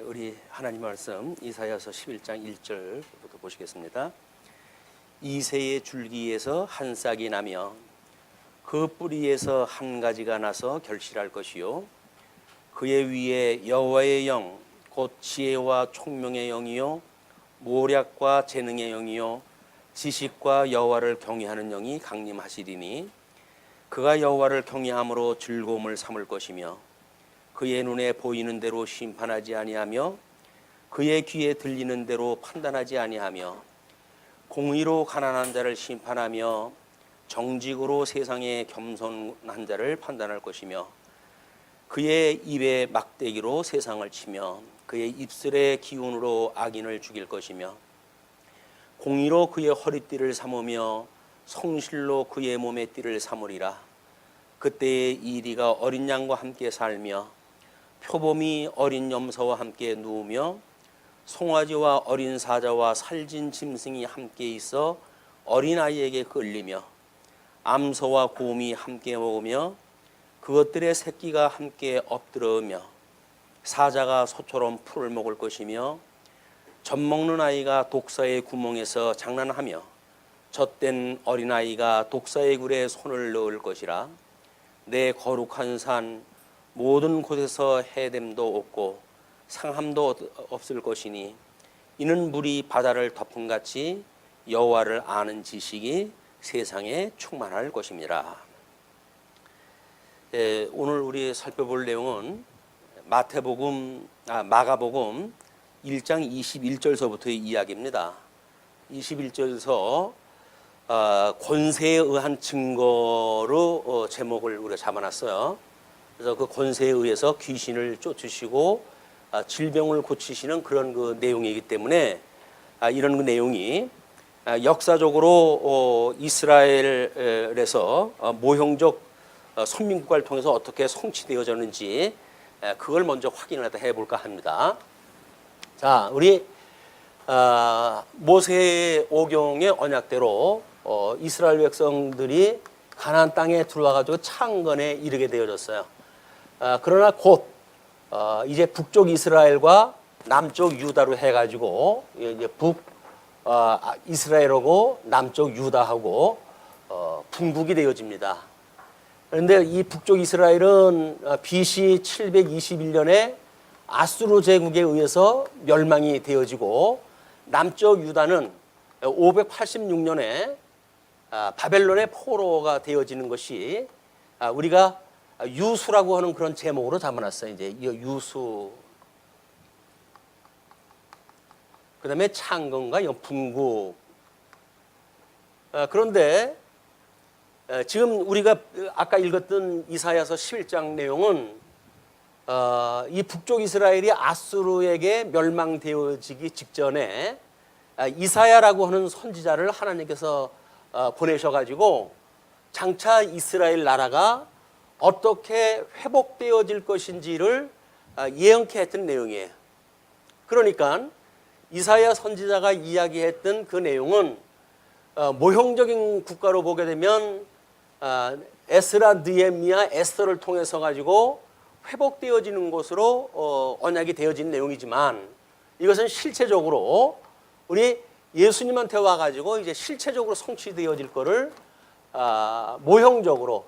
우리 하나님 말씀 이사야서 11장 1절부터 보시겠습니다. 이새의 줄기에서 한 싹이 나며 그 뿌리에서 한 가지가 나서 결실할 것이요 그의 위에 여호와의 영 곧 지혜와 총명의 영이요 모략과 재능의 영이요 지식과 여호와를 경외하는 영이 강림하시리니 그가 여호와를 경외함으로 즐거움을 삼을 것이며 그의 눈에 보이는 대로 심판하지 아니하며 그의 귀에 들리는 대로 판단하지 아니하며 공의로 가난한 자를 심판하며 정직으로 세상에 겸손한 자를 판단할 것이며 그의 입에 막대기로 세상을 치며 그의 입술의 기운으로 악인을 죽일 것이며 공의로 그의 허리띠를 삼으며 성실로 그의 몸의 띠를 삼으리라. 그때의 이리가 어린 양과 함께 살며 표범이 어린 염소와 함께 누우며 송아지와 어린 사자와 살진 짐승이 함께 있어 어린아이에게 끌리며 암소와 곰이 함께 먹으며 그것들의 새끼가 함께 엎드러으며 사자가 소처럼 풀을 먹을 것이며 젖먹는 아이가 독사의 구멍에서 장난하며 젖된 어린아이가 독사의 굴에 손을 넣을 것이라. 내 거룩한 산 모든 곳에서 해됨도 없고 상함도 없을 것이니 이는 물이 바다를 덮음같이 여호와를 아는 지식이 세상에 충만할 것입니다. 오늘 우리 살펴볼 내용은 마가복음 1장 21절서부터의 이야기입니다. 21절서 권세에 의한 증거로 제목을 우리가 잡아놨어요. 그래서 그 권세에 의해서 귀신을 쫓으시고 질병을 고치시는 그런 그 내용이기 때문에 이런 그 내용이 역사적으로 이스라엘에서 모형적 선민국가를 통해서 어떻게 성취되어졌는지 그걸 먼저 확인을 해볼까 합니다. 자, 우리 모세의 오경의 언약대로 이스라엘 백성들이 가나안 땅에 들어와가지고 창건에 이르게 되어졌어요. 그러나 곧 이제 북쪽 이스라엘과 남쪽 유다로 해가지고 이제 북 이스라엘하고 남쪽 유다하고 분국이 되어집니다. 그런데 이 북쪽 이스라엘은 BC 721년에 아수르 제국에 의해서 멸망이 되어지고 남쪽 유다는 586년에 바벨론의 포로가 되어지는 것이 우리가 유수라고 하는 그런 제목으로 잡아놨어요. 이제 유수. 그 다음에 창건과 분국. 그런데 지금 우리가 아까 읽었던 이사야서 11장 내용은 이 북쪽 이스라엘이 아수르에게 멸망되어지기 직전에 이사야라고 하는 선지자를 하나님께서 보내셔가지고 장차 이스라엘 나라가 어떻게 회복되어질 것인지를 예언케 했던 내용이에요. 그러니까 이사야 선지자가 이야기했던 그 내용은 모형적인 국가로 보게 되면 에스라, 느헤미야, 에스더를 통해서 가지고 회복되어지는 것으로 언약이 되어진 내용이지만 이것은 실체적으로 우리 예수님한테 와가지고 이제 실체적으로 성취되어질 것을 모형적으로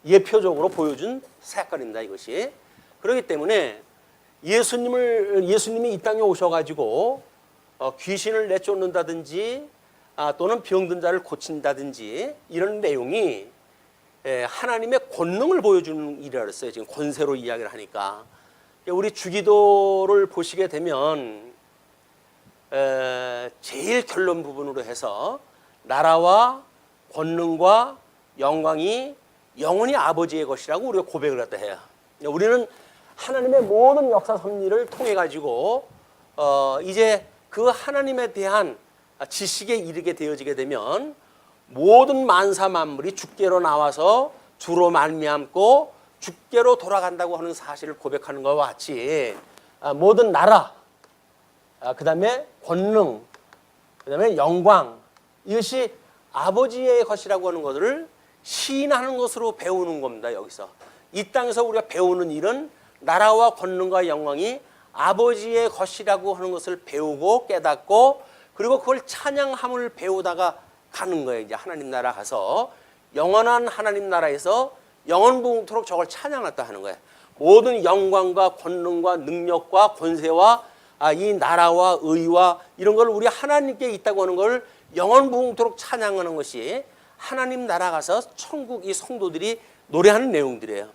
예표적으로 보여준 색깔입니다. 이것이. 그렇기 때문에 예수님이 이 땅에 오셔가지고 귀신을 내쫓는다든지 또는 병든 자를 고친다든지 이런 내용이 하나님의 권능을 보여주는 일이라 그랬어요. 지금 권세로 이야기를 하니까. 우리 주기도를 보시게 되면 제일 결론 부분으로 해서 나라와 권능과 영광이 영원히 아버지의 것이라고 우리가 고백을 갖다 해요. 우리는 하나님의 모든 역사 섭리를 통해 가지고 이제 그 하나님에 대한 지식에 이르게 되어지게 되면 모든 만사 만물이 주께로 나와서 주로 말미암고 주께로 돌아간다고 하는 사실을 고백하는 것과 같이 모든 나라, 그 다음에 권능, 그 다음에 영광, 이것이 아버지의 것이라고 하는 것을 시인하는 것으로 배우는 겁니다. 여기서 이 땅에서 우리가 배우는 일은 나라와 권능과 영광이 아버지의 것이라고 하는 것을 배우고 깨닫고 그리고 그걸 찬양함을 배우다가 가는 거예요. 이제 하나님 나라 가서 영원한 하나님 나라에서 영원토록 저걸 찬양했다 하는 거예요. 모든 영광과 권능과 능력과 권세와 이 나라와 의와 이런 걸 우리 하나님께 있다고 하는 걸 영원토록 찬양하는 것이 하나님 나라 가서 천국 이 성도들이 노래하는 내용들이에요.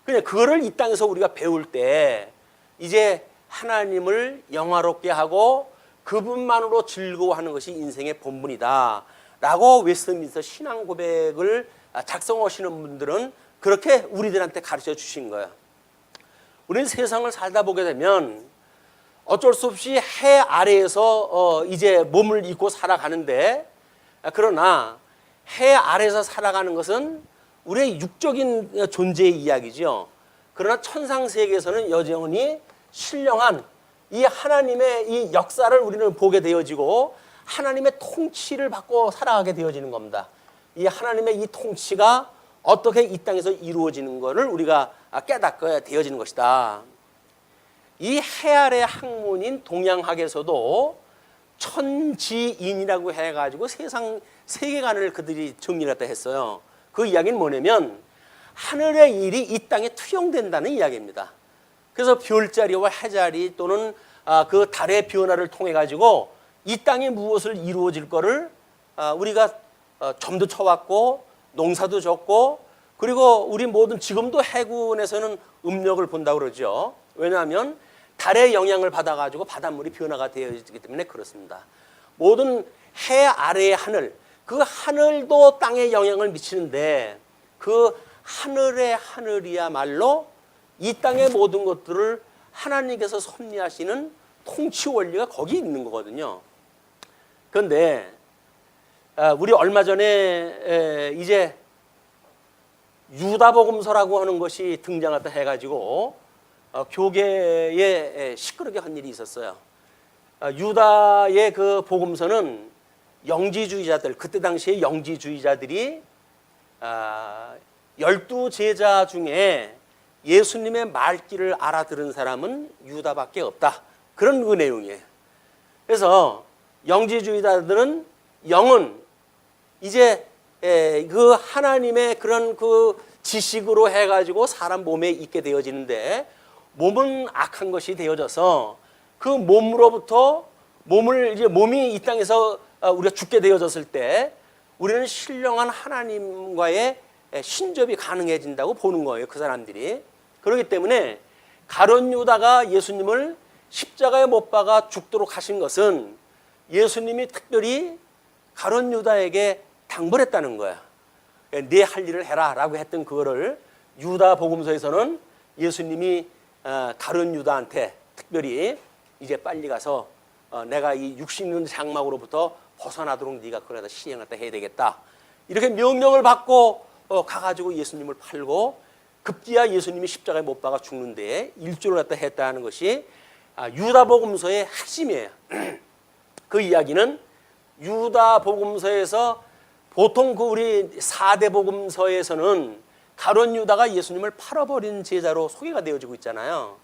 그냥 그거를 이 땅에서 우리가 배울 때 이제 하나님을 영화롭게 하고 그분만으로 즐거워하는 것이 인생의 본분이다 라고 웨스트민스터 신앙 고백을 작성하시는 분들은 그렇게 우리들한테 가르쳐 주신 거예요. 우리는 세상을 살다 보게 되면 어쩔 수 없이 해 아래에서 이제 몸을 입고 살아가는데, 그러나 해 아래에서 살아가는 것은 우리의 육적인 존재의 이야기죠. 그러나 천상 세계에서는 여전히 신령한 이 하나님의 이 역사를 우리는 보게 되어지고 하나님의 통치를 받고 살아가게 되어지는 겁니다. 이 하나님의 이 통치가 어떻게 이 땅에서 이루어지는 것을 우리가 깨닫게 되어지는 것이다. 이 해 아래 학문인 동양학에서도 천지인이라고 해가지고 세상 세계관을 그들이 정리했다 했어요. 그 이야기는 뭐냐면 하늘의 일이 이 땅에 투영된다는 이야기입니다. 그래서 별자리와 해자리 또는 그 달의 변화를 통해 가지고 이 땅에 무엇을 이루어질 거를 우리가 점도 쳐왔고 농사도 졌고 그리고 우리 모든 지금도 해군에서는 음력을 본다고 그러죠. 왜냐하면 달의 영향을 받아가지고 바닷물이 변화가 되어지기 때문에 그렇습니다. 모든 해 아래의 하늘, 그 하늘도 땅에 영향을 미치는데 그 하늘의 하늘이야말로 이 땅의 모든 것들을 하나님께서 섭리하시는 통치 원리가 거기 있는 거거든요. 그런데 우리 얼마 전에 이제 유다복음서라고 하는 것이 등장했다 해가지고 교계에 시끄럽게 한 일이 있었어요. 유다의 그 복음서는 영지주의자들, 그때 당시에 영지주의자들이 12제자 중에 예수님의 말귀를 알아들은 사람은 유다밖에 없다. 그런 그 내용이에요. 그래서 영지주의자들은 영은 이제 그 하나님의 그런 그 지식으로 해가지고 사람 몸에 있게 되어지는데 몸은 악한 것이 되어져서 그 몸으로부터 몸이 이 땅에서 우리가 죽게 되어졌을 때 우리는 신령한 하나님과의 신접이 가능해진다고 보는 거예요. 그 사람들이. 그렇기 때문에 가룟 유다가 예수님을 십자가에 못 박아 죽도록 하신 것은 예수님이 특별히 가룟 유다에게 당벌했다는 거야. 네 할 일을 해라 라고 했던 그거를 유다 복음서에서는 예수님이 가룟 유다한테 특별히 이제 빨리 가서 내가 이 육신 있는 장막으로부터 벗어나도록 네가 그러다 시행했다 해야 되겠다. 이렇게 명령을 받고 가가지고 예수님을 팔고 급기야 예수님이 십자가에 못 박아 죽는데 일조를 갖다 했다는 것이 유다복음서의 핵심이에요. 그 이야기는 유다복음서에서 보통 그 우리 4대 복음서에서는 가룟 유다가 예수님을 팔아버린 제자로 소개가 되어지고 있잖아요.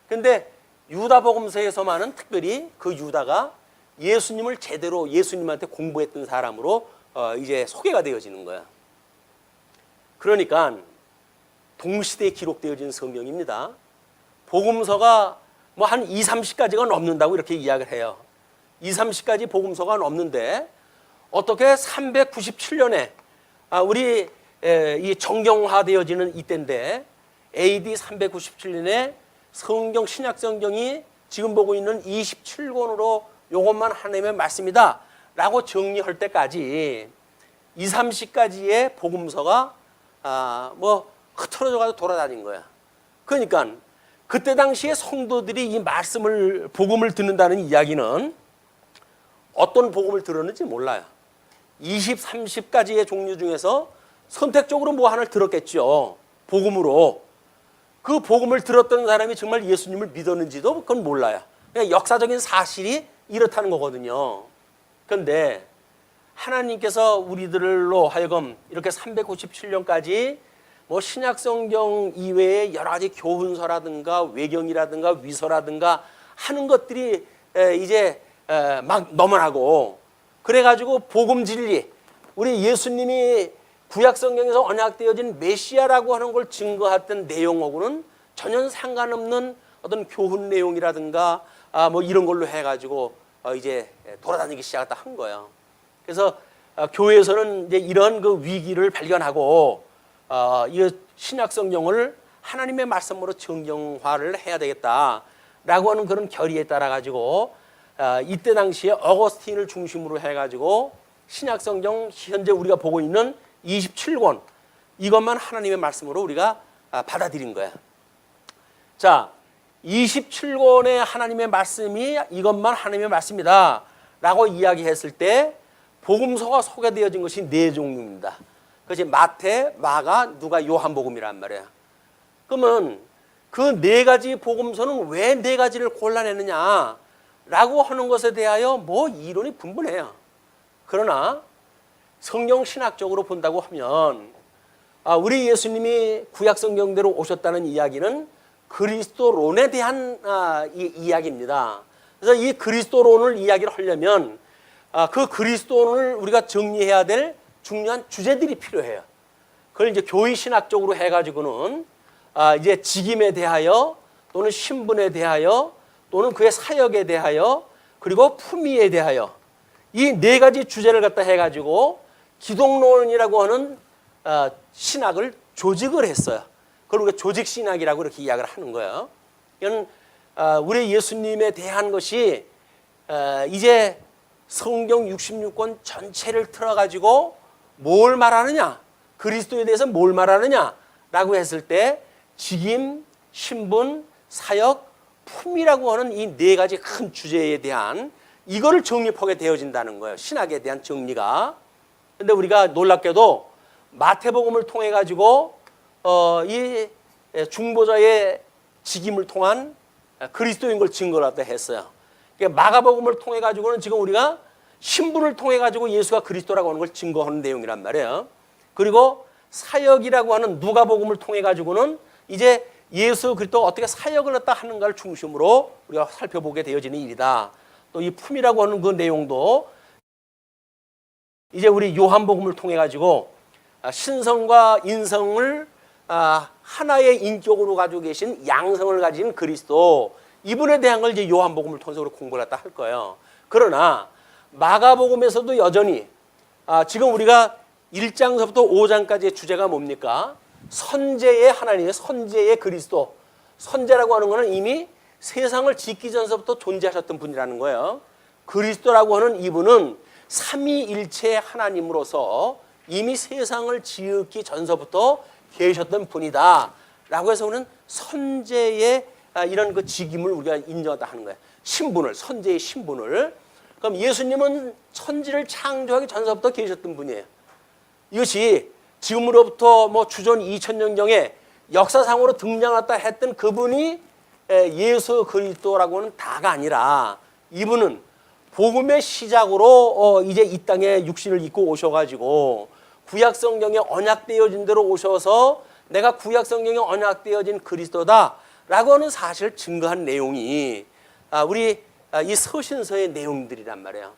그런데 유다복음서에서만은 특별히 그 유다가 예수님을 제대로 예수님한테 공부했던 사람으로 이제 소개가 되어지는 거야. 그러니까 동시대에 기록되어진 성경입니다. 복음서가 뭐 한 2, 30가지가 넘는다고 이렇게 이야기를 해요. 2, 30가지 복음서가 넘는데 어떻게 397년에 우리 이 정경화되어지는 이때인데 AD 397년에 성경 신약 성경이 지금 보고 있는 27권으로 이것만 하나님의 말씀이다 라고 정리할 때까지 2, 30가지의 복음서가 뭐 흐트러져 가지고 돌아다닌 거야. 그러니까 그때 당시에 성도들이 이 말씀을 복음을 듣는다는 이야기는 어떤 복음을 들었는지 몰라요. 20, 30가지의 종류 중에서 선택적으로 뭐 하나를 들었겠죠. 복음으로. 그 복음을 들었던 사람이 정말 예수님을 믿었는지도 그건 몰라요. 그냥 역사적인 사실이 이렇다는 거거든요. 그런데 하나님께서 우리들로 하여금 이렇게 397년까지 뭐 신약 성경 이외에 여러 가지 교훈서라든가 외경이라든가 위서라든가 하는 것들이 이제 막 넘어나고, 그래가지고 복음 진리, 우리 예수님이 구약 성경에서 언약되어진 메시아라고 하는 걸 증거했던 내용하고는 전혀 상관없는 어떤 교훈 내용이라든가 뭐 이런 걸로 해가지고 이제 돌아다니기 시작했다 한 거예요. 그래서 교회에서는 이제 이런 그 위기를 발견하고 이 신약 성경을 하나님의 말씀으로 정경화를 해야 되겠다라고 하는 그런 결의에 따라 가지고 이때 당시에 어거스틴을 중심으로 해가지고 신약 성경 현재 우리가 보고 있는 27권 이것만 하나님의 말씀으로 우리가 받아들인 거야. 자, 27권의 하나님의 말씀이 이것만 하나님의 말씀이다 라고 이야기했을 때 복음서가 소개되어진 것이 네 종류입니다. 그것이 마태, 마가, 누가, 요한복음이란 말이에요. 그러면 그 네 가지 복음서는 왜 네 가지를 골라내느냐 라고 하는 것에 대하여 뭐 이론이 분분해요. 그러나 성경 신학적으로 본다고 하면 우리 예수님이 구약 성경대로 오셨다는 이야기는 그리스도론에 대한 이야기입니다. 그래서 이 그리스도론을 이야기를 하려면 그 그리스도론을 우리가 정리해야 될 중요한 주제들이 필요해요. 그걸 이제 교회 신학적으로 해가지고는 이제 직임에 대하여 또는 신분에 대하여 또는 그의 사역에 대하여 그리고 품위에 대하여 이 네 가지 주제를 갖다 해가지고 기독론이라고 하는 신학을 조직을 했어요. 그걸 우리가 조직신학이라고 이렇게 이야기를 하는 거예요. 이건 우리 예수님에 대한 것이 이제 성경 66권 전체를 틀어가지고 뭘 말하느냐, 그리스도에 대해서 뭘 말하느냐라고 했을 때 직임, 신분, 사역, 품이라고 하는 이 네 가지 큰 주제에 대한 이거를 정립하게 되어진다는 거예요. 신학에 대한 정리가. 근데 우리가 놀랍게도 마태복음을 통해 가지고 이 중보자의 직임을 통한 그리스도인 걸 증거를 했어요. 그러니까 마가복음을 통해 가지고는 지금 우리가 신분을 통해 가지고 예수가 그리스도라고 하는 걸 증거하는 내용이란 말이에요. 그리고 사역이라고 하는 누가복음을 통해 가지고는 이제 예수 그리스도가 어떻게 사역을 했다 하는가를 중심으로 우리가 살펴보게 되어지는 일이다. 또 이 품이라고 하는 그 내용도 이제 우리 요한복음을 통해 가지고 신성과 인성을 하나의 인격으로 가지고 계신 양성을 가진 그리스도, 이분에 대한 걸 이제 요한복음을 통해서 공부를 했다 할 거예요. 그러나 마가복음에서도 여전히 지금 우리가 1장서부터 5장까지의 주제가 뭡니까? 선제의 하나님의 선제의 그리스도. 선제라고 하는 것은 이미 세상을 짓기 전서부터 존재하셨던 분이라는 거예요. 그리스도라고 하는 이분은 삼위일체 하나님으로서 이미 세상을 지었기 전서부터 계셨던 분이다 라고 해서 우리는 선제의 이런 그 직임을 우리가 인정하다 하는 거예요. 신분을, 선제의 신분을. 그럼 예수님은 천지를 창조하기 전서부터 계셨던 분이에요. 이것이 지금으로부터 뭐 주전 2000년경에 역사상으로 등장했다 했던 그분이 예수 그리스도라고는 다가 아니라 이분은 복음의 시작으로 이제 이 땅에 육신을 입고 오셔가지고 구약 성경에 언약되어진 대로 오셔서 내가 구약 성경에 언약되어진 그리스도다라고 하는 사실을 증거한 내용이 우리 이 서신서의 내용들이란 말이에요.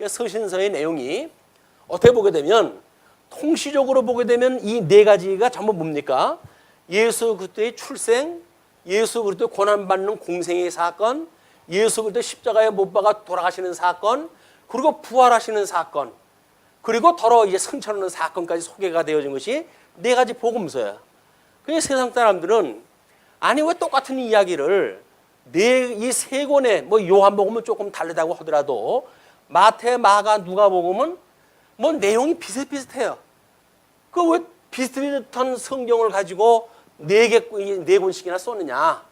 서신서의 내용이 어떻게 보게 되면 통시적으로 보게 되면 이 네 가지가 전부 뭡니까? 예수 그리스도의 출생, 예수 그리스도 고난받는 공생의 사건, 예수 그리스도 십자가에 못 박아 돌아가시는 사건, 그리고 부활하시는 사건, 그리고 더러 이제 승천하는 사건까지 소개가 되어진 것이 네 가지 복음서예요. 그래서 세상 사람들은 아니 왜 똑같은 이야기를 이 세 권의 뭐 요한복음은 조금 다르다고 하더라도 마태, 마가, 누가복음은 뭐 내용이 비슷비슷해요. 그 왜 비슷비슷한 성경을 가지고 네 권씩이나 썼느냐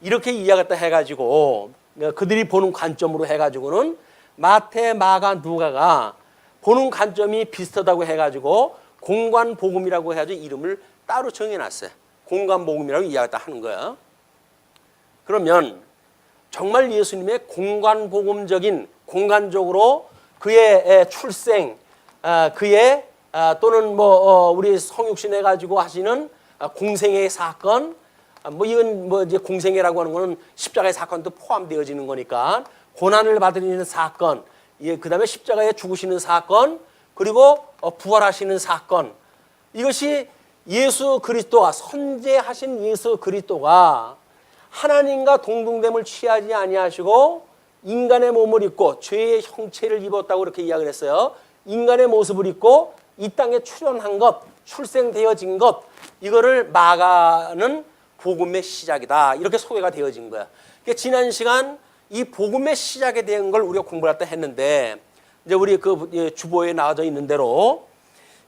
이렇게 이야기했다 해가지고 그들이 보는 관점으로 해가지고는 마태, 마가, 누가가 보는 관점이 비슷하다고 해가지고 공관복음이라고 해가지고 이름을 따로 정해놨어요. 공관복음이라고 이야기했다 하는 거야. 그러면 정말 예수님의 공관복음적인 공간적으로 그의 출생, 그의 또는 뭐 우리 성육신 해가지고 하시는 공생애의 사건, 뭐 이건 뭐 이제 공생애라고 하는 거는 십자가의 사건도 포함되어지는 거니까 고난을 받으시는 사건, 그다음에 십자가에 죽으시는 사건, 그리고 부활하시는 사건. 이것이 예수 그리스도가 선제하신 예수 그리스도가 하나님과 동등됨을 취하지 아니하시고 인간의 몸을 입고 죄의 형체를 입었다고 이렇게 이야기를 했어요. 인간의 모습을 입고 이 땅에 출현한 것, 출생되어진 것, 이거를 말하는 복음의 시작이다. 이렇게 소개가 되어진 거야. 그러니까 지난 시간 이 복음의 시작에 대한 걸 우리가 공부를 했는데, 이제 우리 그 주보에 나와져 있는 대로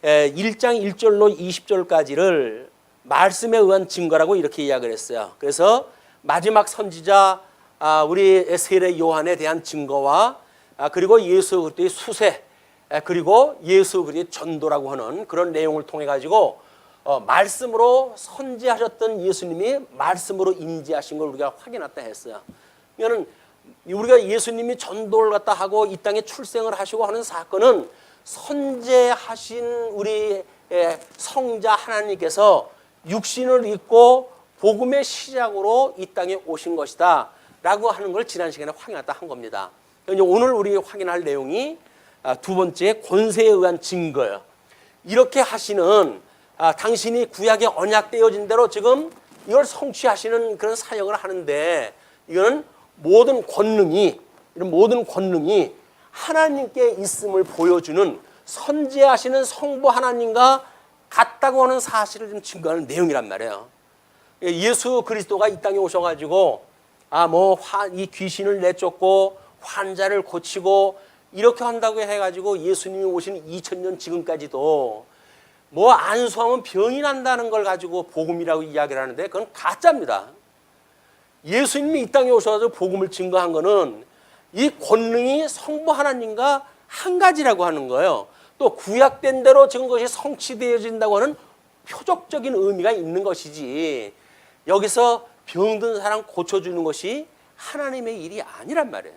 1장 1절로 20절까지를 말씀에 의한 증거라고 이렇게 이야기를 했어요. 그래서 마지막 선지자 우리 세례 요한에 대한 증거와 그리고 예수 그리스도의 수세, 그리고 예수 그리스도의 전도라고 하는 그런 내용을 통해 가지고 말씀으로 선지하셨던 예수님이 말씀으로 임재하신 걸 우리가 확인했다 했어요. 그러니까 우리가 예수님이 전도를 갖다 하고 이 땅에 출생을 하시고 하는 사건은 선제하신 우리 성자 하나님께서 육신을 입고 복음의 시작으로 이 땅에 오신 것이다 라고 하는 걸 지난 시간에 확인했다 한 겁니다. 오늘 우리 확인할 내용이 두 번째 권세에 의한 증거예요. 이렇게 하시는 당신이 구약에 언약되어진 대로 지금 이걸 성취하시는 그런 사역을 하는데, 이거는 모든 권능이 하나님께 있음을 보여주는 선제하시는 성부 하나님과 같다고 하는 사실을 좀 증거하는 내용이란 말이에요. 예수 그리스도가 이 땅에 오셔가지고 이 귀신을 내쫓고 환자를 고치고 이렇게 한다고 해가지고 예수님이 오신 2000년 지금까지도 안수하면 병이 난다는 걸 가지고 복음이라고 이야기를 하는데 그건 가짜입니다. 예수님이 이 땅에 오셔서 복음을 증거한 거는 이 권능이 성부 하나님과 한 가지라고 하는 거예요. 또 구약된 대로 지금 그것이 성취되어진다고 하는 표적적인 의미가 있는 것이지, 여기서 병든 사람 고쳐주는 것이 하나님의 일이 아니란 말이에요.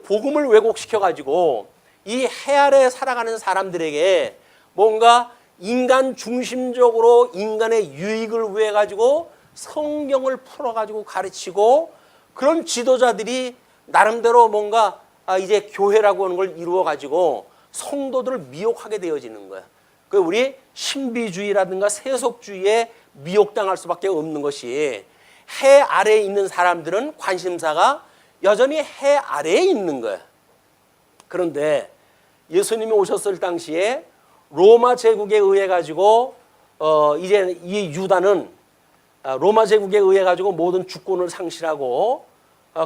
복음을 왜곡시켜가지고 이 해 아래 살아가는 사람들에게 뭔가 인간 중심적으로 인간의 유익을 위해 가지고 성경을 풀어가지고 가르치고, 그런 지도자들이 나름대로 뭔가 이제 교회라고 하는 걸 이루어가지고 성도들을 미혹하게 되어지는 거야. 그 우리 신비주의라든가 세속주의에 미혹당할 수밖에 없는 것이, 해 아래에 있는 사람들은 관심사가 여전히 해 아래에 있는 거야. 그런데 예수님이 오셨을 당시에 로마 제국에 의해 가지고 이제 이 유다는 로마 제국에 의해 가지고 모든 주권을 상실하고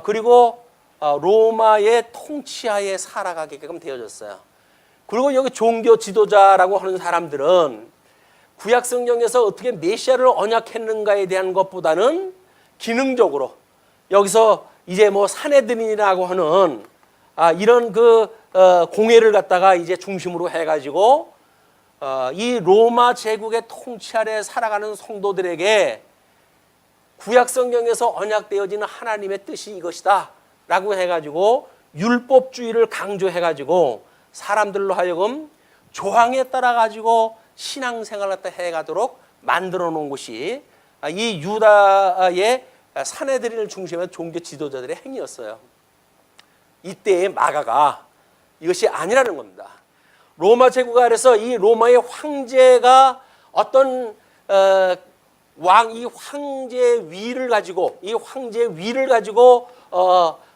그리고 로마의 통치하에 살아가게끔 되어졌어요. 그리고 여기 종교 지도자라고 하는 사람들은 구약 성경에서 어떻게 메시아를 언약했는가에 대한 것보다는 기능적으로 여기서 이제 사내들이라고 하는 이런 공회를 갖다가 이제 중심으로 해가지고 이 로마 제국의 통치 아래 살아가는 성도들에게 구약 성경에서 언약되어지는 하나님의 뜻이 이것이다 라고 해가지고 율법주의를 강조해가지고 사람들로 하여금 조항에 따라 가지고 신앙생활을 해가도록 만들어 놓은 것이 이 유다의 사내들인을 중심한 종교 지도자들의 행위였어요. 이때의 마가가 이것이 아니라는 겁니다. 로마 제국 아래서 이 로마의 황제가 어떤 이 황제의 위를 가지고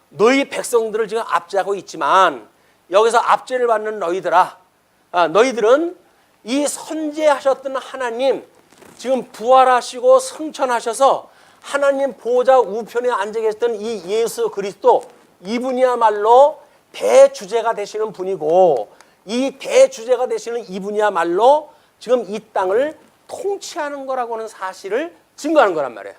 너희 백성들을 지금 압제하고 있지만, 여기서 압제를 받는 너희들아, 너희들은 이 선제하셨던 하나님, 지금 부활하시고 승천하셔서 하나님 보좌 우편에 앉아 계셨던 이 예수 그리스도, 이분이야말로 대주제가 되시는 분이고, 이 대주제가 되시는 이분이야말로 지금 이 땅을 통치하는 거라고 하는 사실을 증거하는 거란 말이에요.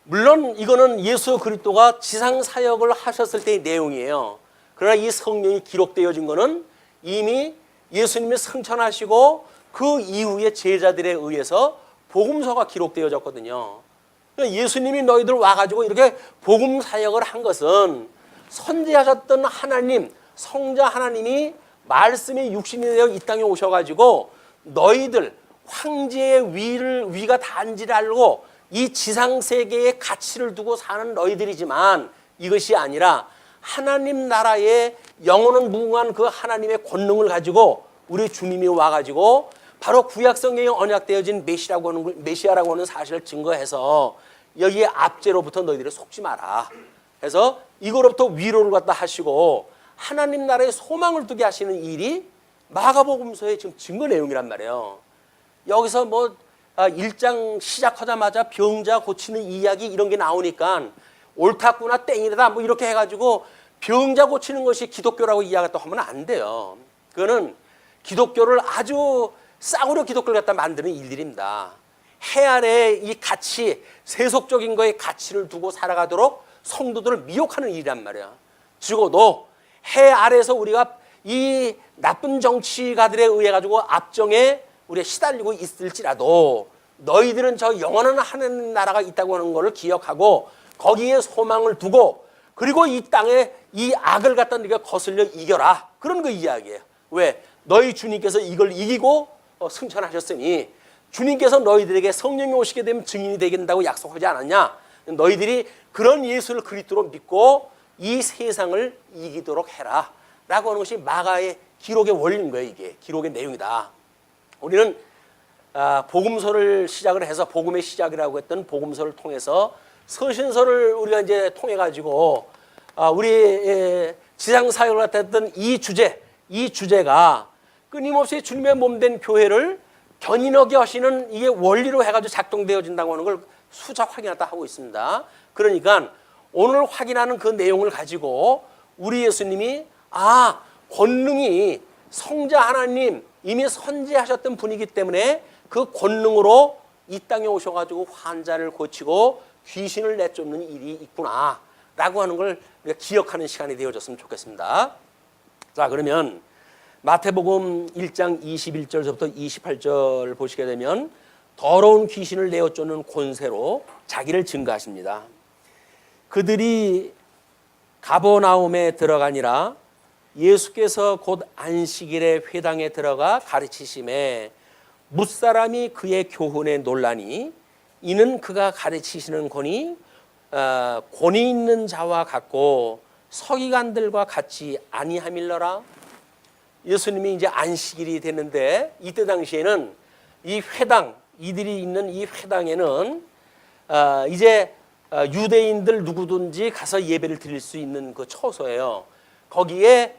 물론 이거는 예수 그리스도가 지상 사역을 하셨을 때의 내용이에요. 그러나 이 성경이 기록되어진 거는 이미 예수님이 승천하시고 그 이후에 제자들에 의해서 복음서가 기록되어졌거든요. 예수님이 너희들 와가지고 이렇게 복음 사역을 한 것은 선지하셨던 하나님, 성자 하나님이 말씀이 육신이 되어 이 땅에 오셔가지고 너희들 황제의 위가 단지를 알고 이 지상 세계에 가치를 두고 사는 너희들이지만 이것이 아니라 하나님 나라의 영원한 무궁한 그 하나님의 권능을 가지고 우리 주님이 와가지고 바로 구약 성경에 언약되어진 메시아라고 하는 사실을 증거해서 여기에 압제로부터 너희들이 속지 마라. 그래서 이거로부터 위로를 갖다 하시고 하나님 나라의 소망을 두게 하시는 일이 마가복음서의 지금 증거 내용이란 말이에요. 여기서 뭐 1장 시작하자마자 병자 고치는 이야기 이런 게 나오니까 옳다구나 땡이다 뭐 이렇게 해가지고 병자 고치는 것이 기독교라고 이야기했다 하면 안 돼요. 그거는 기독교를 아주 싸구려 기독교를 갖다 만드는 일들입니다. 해 아래 이 가치, 세속적인 거에 가치를 두고 살아가도록 성도들을 미혹하는 일이란 말이야. 적어도 해 아래에서 우리가 이 나쁜 정치가들에 의해 가지고 압정에 우리가 시달리고 있을지라도 너희들은 저 영원한 하나님 나라가 있다고 하는 것을 기억하고 거기에 소망을 두고 그리고 이 땅에 이 악을 갖다 네가 거슬려 이겨라. 그런 그 이야기예요. 왜? 너희 주님께서 이걸 이기고 승천하셨으니 주님께서 너희들에게 성령이 오시게 되면 증인이 되겠다고 약속하지 않았냐? 너희들이 그런 예수를 그리스도로 믿고 이 세상을 이기도록 해라 라고 하는 것이 마가의 기록의 원리인 거예요. 이게 기록의 내용이다. 우리는 복음서를 시작을 해서 복음의 시작이라고 했던 복음서를 통해서 서신서를 우리가 이제 통해 가지고 우리 지상 사역을 했던 이 주제가 끊임없이 주님의 몸된 교회를 견인하게 하시는 이게 원리로 해가지고 작동되어진다고 하는 걸 수작 확인하다 하고 있습니다. 그러니까 오늘 확인하는 그 내용을 가지고 우리 예수님이 권능이 성자 하나님 이미 선지하셨던 분이기 때문에 그 권능으로 이 땅에 오셔가지고 환자를 고치고 귀신을 내쫓는 일이 있구나 라고 하는 걸 우리가 기억하는 시간이 되어졌으면 좋겠습니다. 자, 그러면 마태복음 1장 21절부터 28절 보시게 되면 더러운 귀신을 내어쫓는 권세로 자기를 증거하십니다. 그들이 가버나움에 들어가니라. 예수께서 곧 안식일에 회당에 들어가 가르치심에 뭇사람이 그의 교훈에 놀라니 이는 그가 가르치시는 권이 권위 있는 자와 같고 서기관들과 같이 아니함일러라. 예수님이 이제 안식일이 됐는데 이때 당시에는 이 회당, 이들이 있는 이 회당에는 이제 유대인들 누구든지 가서 예배를 드릴 수 있는 그 처소예요. 거기에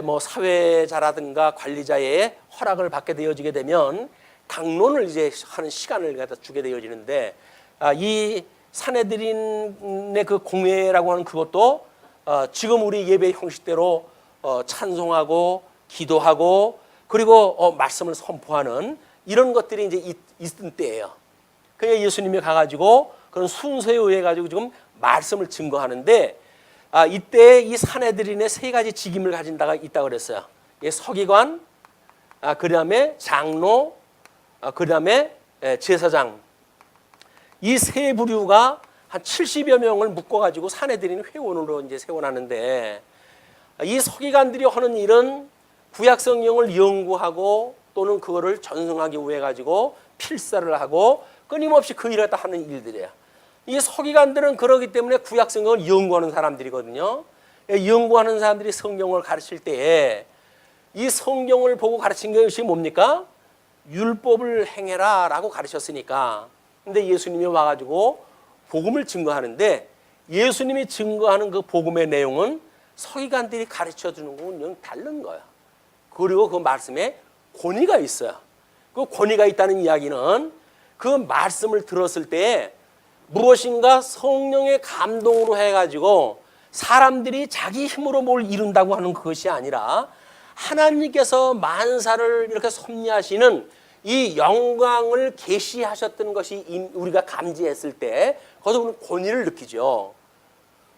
뭐 사회자라든가 관리자의 허락을 받게 되어지게 되면 강론을 이제 하는 시간을 갖다 주게 되어지는데 이 산헤드린의 그 공회라고 하는 그것도 지금 우리 예배 형식대로 찬송하고 기도하고 그리고 말씀을 선포하는 이런 것들이 이제 있던 때예요. 그러니까 예수님이 가가지고 그런 순서에 의해 가지고 지금 말씀을 증거하는데 이때 이 산헤드린의 세 가지 직임을 가진 자가 있다고 그랬어요. 서기관, 그 다음에 장로, 그 다음에 제사장. 이 세 부류가 한 70여 명을 묶어가지고 산헤드린 회원으로 이제 세워놨는데 이 서기관들이 하는 일은 구약 성경을 연구하고 또는 그거를 전승하기 위해 가지고 필사를 하고 끊임없이 그 일을 다 하는 일들이에요. 이 서기관들은 그러기 때문에 구약 성경을 연구하는 사람들이거든요. 연구하는 사람들이 성경을 가르칠 때에 이 성경을 보고 가르친 것이 뭡니까? 율법을 행해라 라고 가르쳤으니까. 근데 예수님이 와가지고 복음을 증거하는데 예수님이 증거하는 그 복음의 내용은 서기관들이 가르쳐주는 것은 영 다른 거야. 그리고 그 말씀에 권위가 있어요. 그 권위가 있다는 이야기는 그 말씀을 들었을 때 무엇인가 성령의 감동으로 해가지고 사람들이 자기 힘으로 뭘 이룬다고 하는 것이 아니라 하나님께서 만사를 이렇게 섭리하시는 이 영광을 계시하셨던 것이 우리가 감지했을 때 거기서 우리는 권위를 느끼죠.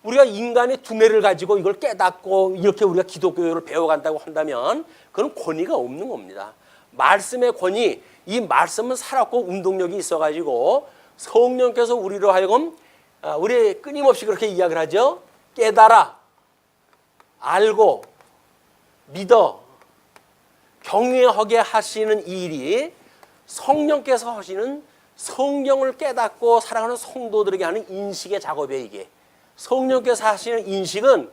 우리가 인간의 두뇌를 가지고 이걸 깨닫고 이렇게 우리가 기독교를 배워간다고 한다면 그건 권위가 없는 겁니다. 말씀의 권위, 이 말씀은 살았고 운동력이 있어가지고 성령께서 우리로 하여금 우리 끊임없이 그렇게 이야기를 하죠. 깨달아, 알고, 믿어, 경외하게 하시는 이 일이 성령께서 하시는 성령을 깨닫고 살아가는 성도들에게 하는 인식의 작업이에요. 이게 성령께서 하시는 인식은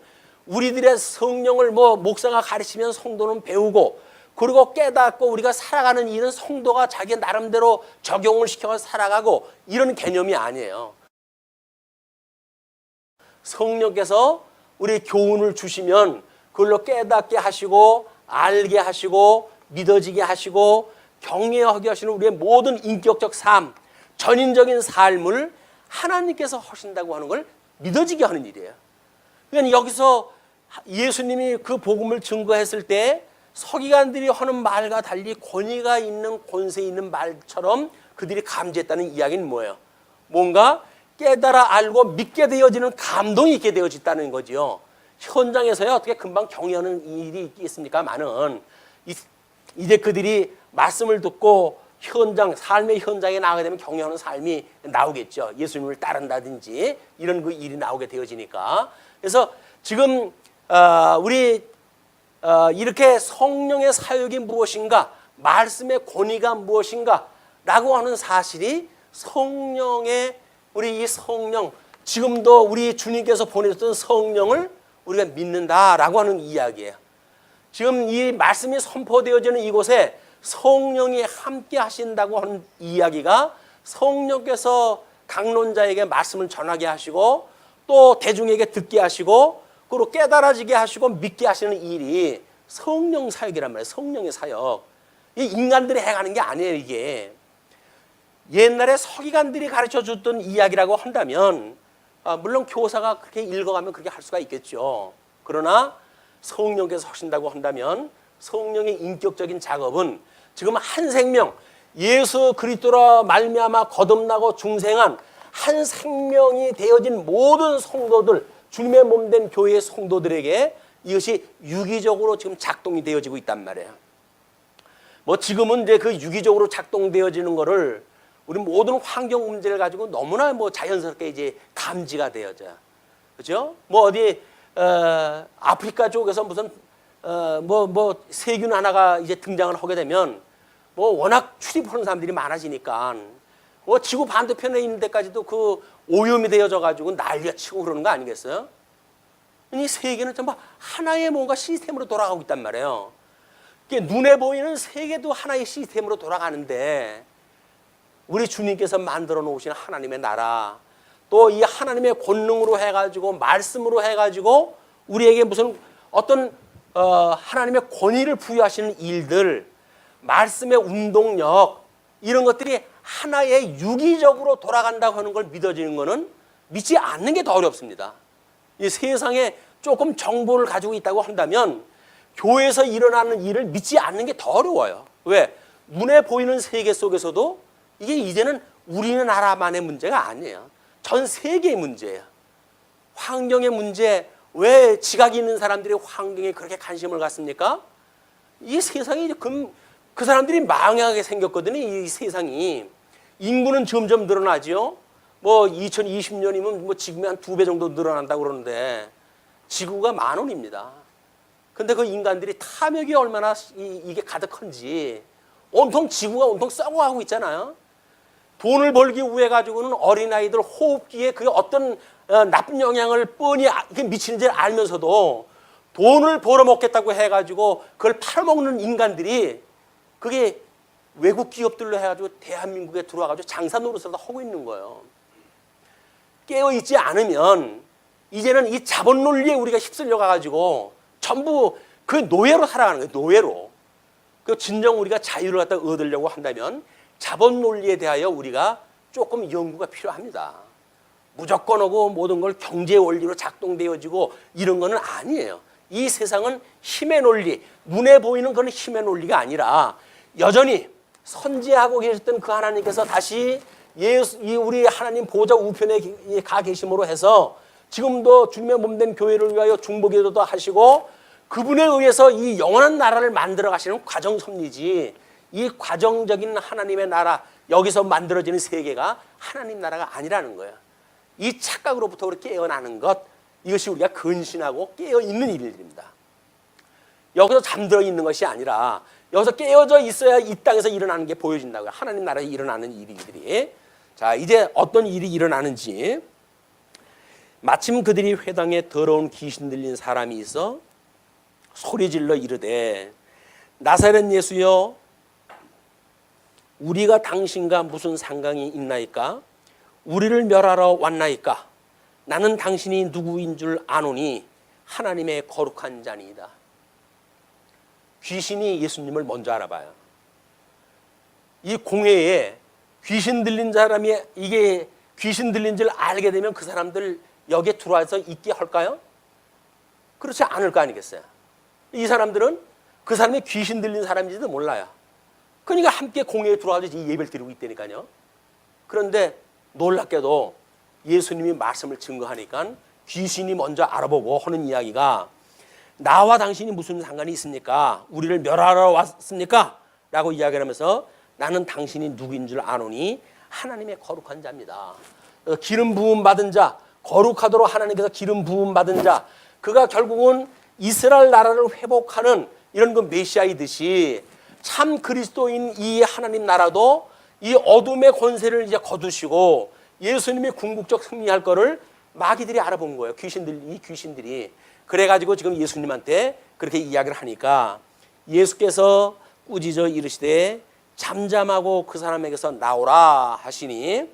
우리들의 성령을 목사가 가르치면 성도는 배우고, 그리고 깨닫고 우리가 살아가는 일은 성도가 자기 나름대로 적용을 시켜서 살아가고, 이런 개념이 아니에요. 성령께서 우리 교훈을 주시면 그걸로 깨닫게 하시고, 알게 하시고, 믿어지게 하시고, 경외하게 하시는 우리의 모든 인격적 삶, 전인적인 삶을 하나님께서 하신다고 하는 걸 믿어지게 하는 일이에요. 그러니까 여기서 예수님이 그 복음을 증거했을 때 서기관들이 하는 말과 달리 권위가 있는, 권세 있는 말처럼 그들이 감지했다는 이야기는 뭐예요? 뭔가 깨달아 알고 믿게 되어지는 감동이 있게 되어졌다는 거지요. 현장에서야 어떻게 금방 경외하는 일이 있겠습니까만은, 이제 그들이 말씀을 듣고 삶의 현장에 나가게 되면 경외하는 삶이 나오겠죠. 예수님을 따른다든지 이런 그 일이 나오게 되어지니까. 그래서 지금 우리 이렇게 성령의 사역이 무엇인가, 말씀의 권위가 무엇인가 라고 하는 사실이 우리 이 성령, 지금도 우리 주님께서 보내셨던 성령을 우리가 믿는다라고 하는 이야기예요. 지금 이 말씀이 선포되어지는 이곳에 성령이 함께 하신다고 하는 이야기가, 성령께서 강론자에게 말씀을 전하게 하시고 또 대중에게 듣게 하시고 그리고 깨달아지게 하시고 믿게 하시는 일이 성령 사역이란 말이에요. 성령의 사역. 이 인간들이 해가는 게 아니에요. 이게 옛날에 서기관들이 가르쳐 줬던 이야기라고 한다면 물론 교사가 그렇게 읽어가면 그렇게 할 수가 있겠죠. 그러나 성령께서 하신다고 한다면 성령의 인격적인 작업은 지금 한 생명, 예수 그리스도로 말미암아 거듭나고 중생한 한 생명이 되어진 모든 성도들, 주님의 몸된 교회의 성도들에게 이것이 유기적으로 지금 작동이 되어지고 있단 말이에요. 지금은 이제 그 유기적으로 작동되어지는 거를 우리 모든 환경 문제를 가지고 너무나 자연스럽게 이제 감지가 되어져. 그죠? 어디 아프리카 쪽에서 무슨 세균 하나가 이제 등장을 하게 되면 워낙 출입하는 사람들이 많아지니까 지구 반대편에 있는 데까지도 그 오염이 되어져 가지고 난리가 치고 그러는 거 아니겠어요? 이 세계는 전부 하나의 뭔가 시스템으로 돌아가고 있단 말이에요. 눈에 보이는 세계도 하나의 시스템으로 돌아가는데 우리 주님께서 만들어 놓으신 하나님의 나라, 또 이 하나님의 권능으로 해가지고 말씀으로 해가지고 우리에게 무슨 어떤 하나님의 권위를 부여하시는 일들, 말씀의 운동력, 이런 것들이 하나의 유기적으로 돌아간다고 하는 걸 믿어지는 것은 믿지 않는 게 더 어렵습니다. 이 세상에 조금 정보를 가지고 있다고 한다면 교회에서 일어나는 일을 믿지 않는 게 더 어려워요. 왜? 눈에 보이는 세계 속에서도 이게 이제는 우리나라만의 문제가 아니에요. 전 세계의 문제예요. 환경의 문제, 왜 지각이 있는 사람들이 환경에 그렇게 관심을 갖습니까? 이 세상이 그 사람들이 망하게 생겼거든요. 이 세상이. 인구는 점점 늘어나죠. 2020년이면 지금이 한 2배 정도 늘어난다고 그러는데 지구가 10,000원입니다. 근데 그 인간들이 탐욕이 얼마나 이게 가득한지 지구가 온통 썩어가고 있잖아요. 돈을 벌기 위해 가지고는 어린아이들 호흡기에 그게 어떤 나쁜 영향을 뻔히 미치는지 알면서도 돈을 벌어먹겠다고 해가지고 그걸 팔아먹는 인간들이 그게 외국 기업들로 해가지고 대한민국에 들어와가지고 장사 노릇을 하고 있는 거예요. 깨어있지 않으면 이제는 이 자본 논리에 우리가 휩쓸려 가가지고 전부 그 노예로 살아가는 거예요. 노예로. 그 진정 우리가 자유를 갖다 얻으려고 한다면 자본 논리에 대하여 우리가 조금 연구가 필요합니다. 무조건 하고 모든 걸 경제 원리로 작동되어지고 이런 거는 아니에요. 이 세상은 힘의 논리, 눈에 보이는 그런 힘의 논리가 아니라 여전히 선지하고 계셨던 그 하나님께서 다시 우리 하나님 보좌 우편에 가 계심으로 해서 지금도 주님의 몸된 교회를 위하여 중보기도도 하시고 그분에 의해서 이 영원한 나라를 만들어 가시는 과정 섭리지, 이 과정적인 하나님의 나라, 여기서 만들어지는 세계가 하나님 나라가 아니라는 거예요. 이 착각으로부터 우리 깨어나는 것, 이것이 우리가 근신하고 깨어있는 일입니다. 여기서 잠들어 있는 것이 아니라 여기서 깨어져 있어야 이 땅에서 일어나는 게 보여진다고요. 하나님 나라에 일어나는 일들이. 자, 이제 어떤 일이 일어나는지. 마침 그들이 회당에 더러운 귀신 들린 사람이 있어 소리질러 이르되 나사렛 예수여 우리가 당신과 무슨 상관이 있나이까? 우리를 멸하러 왔나이까? 나는 당신이 누구인 줄 아노니 하나님의 거룩한 자니이다. 귀신이 예수님을 먼저 알아봐요. 이 공회에 귀신 들린 사람이 이게 귀신 들린 줄 알게 되면 그 사람들 여기에 들어와서 있게 할까요? 그렇지 않을 거 아니겠어요? 이 사람들은 그 사람이 귀신 들린 사람인지도 몰라요. 그러니까 함께 공회에 들어와서 이 예배를 드리고 있다니까요. 그런데 놀랍게도 예수님이 말씀을 증거하니까 귀신이 먼저 알아보고 하는 이야기가 나와 당신이 무슨 상관이 있습니까? 우리를 멸하러 왔습니까? 라고 이야기를 하면서 나는 당신이 누구인 줄 아노니 하나님의 거룩한 자입니다. 기름 부음 받은 자, 거룩하도록 하나님께서 기름 부음 받은 자, 그가 결국은 이스라엘 나라를 회복하는 이런 그 메시아이듯이 참 그리스도인 이 하나님 나라도 이 어둠의 권세를 이제 거두시고 예수님이 궁극적 승리할 거를 마귀들이 알아본 거예요. 이 귀신들이. 그래가지고 지금 예수님한테 그렇게 이야기를 하니까 예수께서 꾸짖어 이르시되 잠잠하고 그 사람에게서 나오라 하시니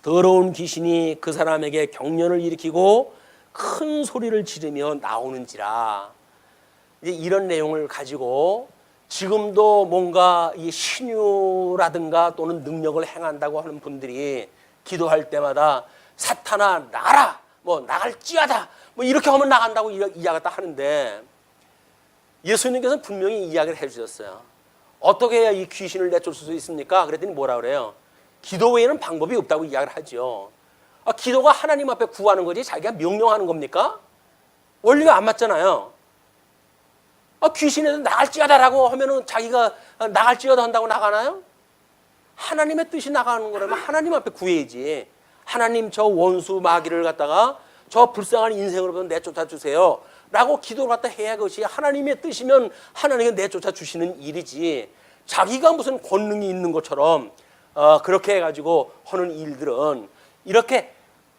더러운 귀신이 그 사람에게 경련을 일으키고 큰 소리를 지르며 나오는지라. 이제 이런 내용을 가지고 지금도 뭔가 이 신유라든가 또는 능력을 행한다고 하는 분들이 기도할 때마다 사탄아 나가라, 뭐 나갈지어다, 뭐 이렇게 하면 나간다고 이야기를 하는데 예수님께서는 분명히 이야기를 해주셨어요. 어떻게 해야 이 귀신을 내쫓을 수 있습니까? 그랬더니 뭐라 그래요? 기도 외에는 방법이 없다고 이야기를 하죠. 기도가 하나님 앞에 구하는 거지 자기가 명령하는 겁니까? 원리가 안 맞잖아요. 귀신에서 나갈지어다라고 하면은 자기가 나갈지어다 한다고 나가나요? 하나님의 뜻이 나가는 거라면 하나님 앞에 구해야지. 하나님 저 원수 마귀를 갖다가 저 불쌍한 인생으로부터 내쫓아 주세요 라고 기도를 갖다 해야 그것이 하나님의 뜻이면 하나님이 내쫓아 주시는 일이지, 자기가 무슨 권능이 있는 것처럼 그렇게 해가지고 하는 일들은 이렇게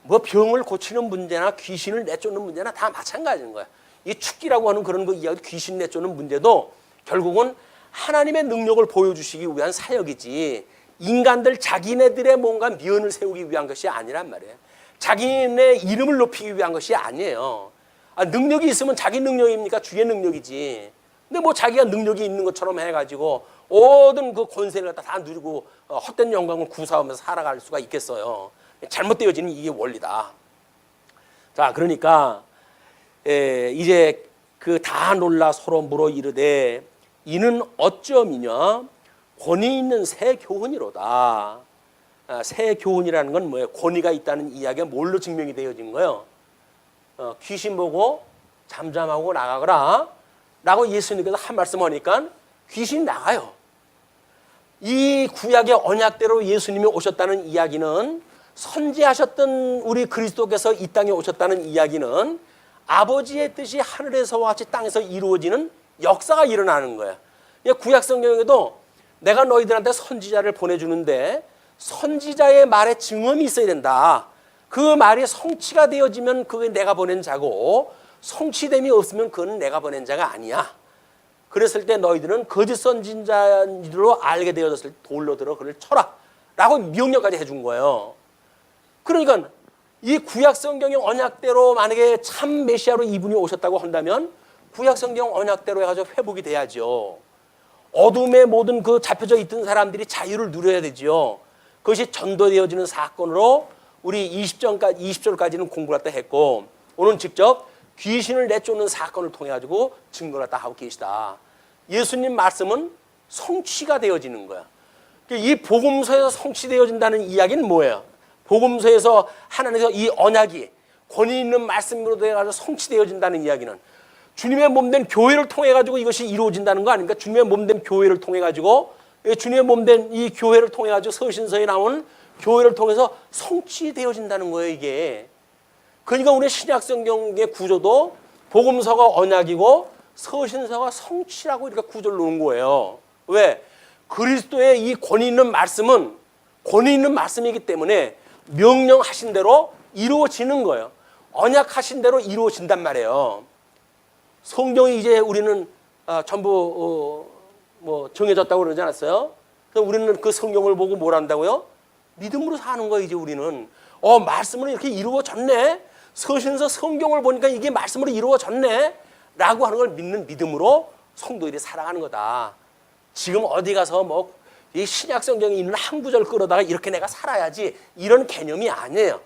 뭐 병을 고치는 문제나 귀신을 내쫓는 문제나 다 마찬가지인 거야. 이 축기라고 하는 그런 거 이야기, 귀신 내쫓는 문제도 결국은 하나님의 능력을 보여주시기 위한 사역이지 인간들 자기네들의 뭔가 미연을 세우기 위한 것이 아니란 말이에요. 자기네 이름을 높이기 위한 것이 아니에요. 능력이 있으면 자기 능력입니까? 주의 능력이지. 근데 뭐 자기가 능력이 있는 것처럼 해가지고 모든 그 권세를 갖다 다 누리고 헛된 영광을 구사하면서 살아갈 수가 있겠어요. 잘못되어지는 이게 원리다. 자, 그러니까 이제 그 다 놀라 서로 물어 이르되 이는 어쩌미냐 권위 있는 새 교훈이로다. 새 교훈이라는 건 뭐예요? 권위가 있다는 이야기가 뭘로 증명이 되어진 거예요? 귀신 보고 잠잠하고 나가거라 라고 예수님께서 한 말씀 하니까 귀신 나가요. 이 구약의 언약대로 예수님이 오셨다는 이야기는, 선지하셨던 우리 그리스도께서 이 땅에 오셨다는 이야기는 아버지의 뜻이 하늘에서와 같이 땅에서 이루어지는 역사가 일어나는 거예요. 구약 성경에도 내가 너희들한테 선지자를 보내주는데 선지자의 말에 증언이 있어야 된다. 그 말이 성취가 되어지면 그게 내가 보낸 자고 성취됨이 없으면 그건 내가 보낸 자가 아니야. 그랬을 때 너희들은 거짓 선지자로 알게 되어졌을 때 돌로 들어 그를 쳐라 라고 명령까지 해준 거예요. 그러니까 이 구약 성경의 언약대로 만약에 참 메시아로 이분이 오셨다고 한다면 구약 성경 언약대로 해가지고 회복이 돼야죠. 어둠의 모든 그 잡혀져 있던 사람들이 자유를 누려야 되죠. 그것이 전도되어지는 사건으로 우리 20절까지는 공부를 갖다 했고, 오늘 직접 귀신을 내쫓는 사건을 통해 가지고 증거를 갖다 하고 계시다. 예수님 말씀은 성취가 되어지는 거야. 이 복음서에서 성취되어진다는 이야기는 뭐예요? 복음서에서 하나님께서 이 언약이 권위 있는 말씀으로 되어가지고 성취되어진다는 이야기는 주님의 몸된 교회를 통해 가지고 이것이 이루어진다는 거 아닙니까? 주님의 몸된 교회를 통해 가지고, 주님의 몸된 이 교회를 통해 가지고 서신서에 나온 교회를 통해서 성취되어진다는 거예요, 이게. 그러니까 우리 신약 성경의 구조도 복음서가 언약이고 서신서가 성취라고 이렇게 구절을 놓은 거예요. 왜? 그리스도의 이 권위 있는 말씀은 권위 있는 말씀이기 때문에 명령하신 대로 이루어지는 거예요. 언약하신 대로 이루어진단 말이에요. 성경이 이제 우리는 전부 뭐 정해졌다고 그러지 않았어요? 그래서 우리는 그 성경을 보고 뭘 한다고요? 믿음으로 사는 거예요. 이제 우리는 말씀으로 이렇게 이루어졌네. 서신서 성경을 보니까 이게 말씀으로 이루어졌네 라고 하는 걸 믿는 믿음으로 성도들이 살아가는 거다. 지금 어디 가서 뭐 이 신약 성경에 있는 한 구절 끌어다가 이렇게 내가 살아야지 이런 개념이 아니에요.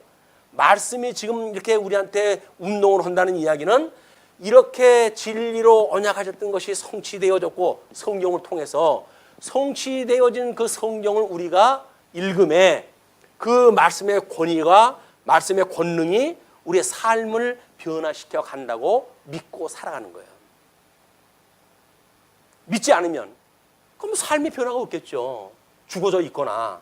말씀이 지금 이렇게 우리한테 운동을 한다는 이야기는 이렇게 진리로 언약하셨던 것이 성취되어졌고 성경을 통해서 성취되어진 그 성경을 우리가 읽음에 그 말씀의 권위가 말씀의 권능이 우리의 삶을 변화시켜 간다고 믿고 살아가는 거예요. 믿지 않으면 그럼 삶의 변화가 없겠죠. 죽어져 있거나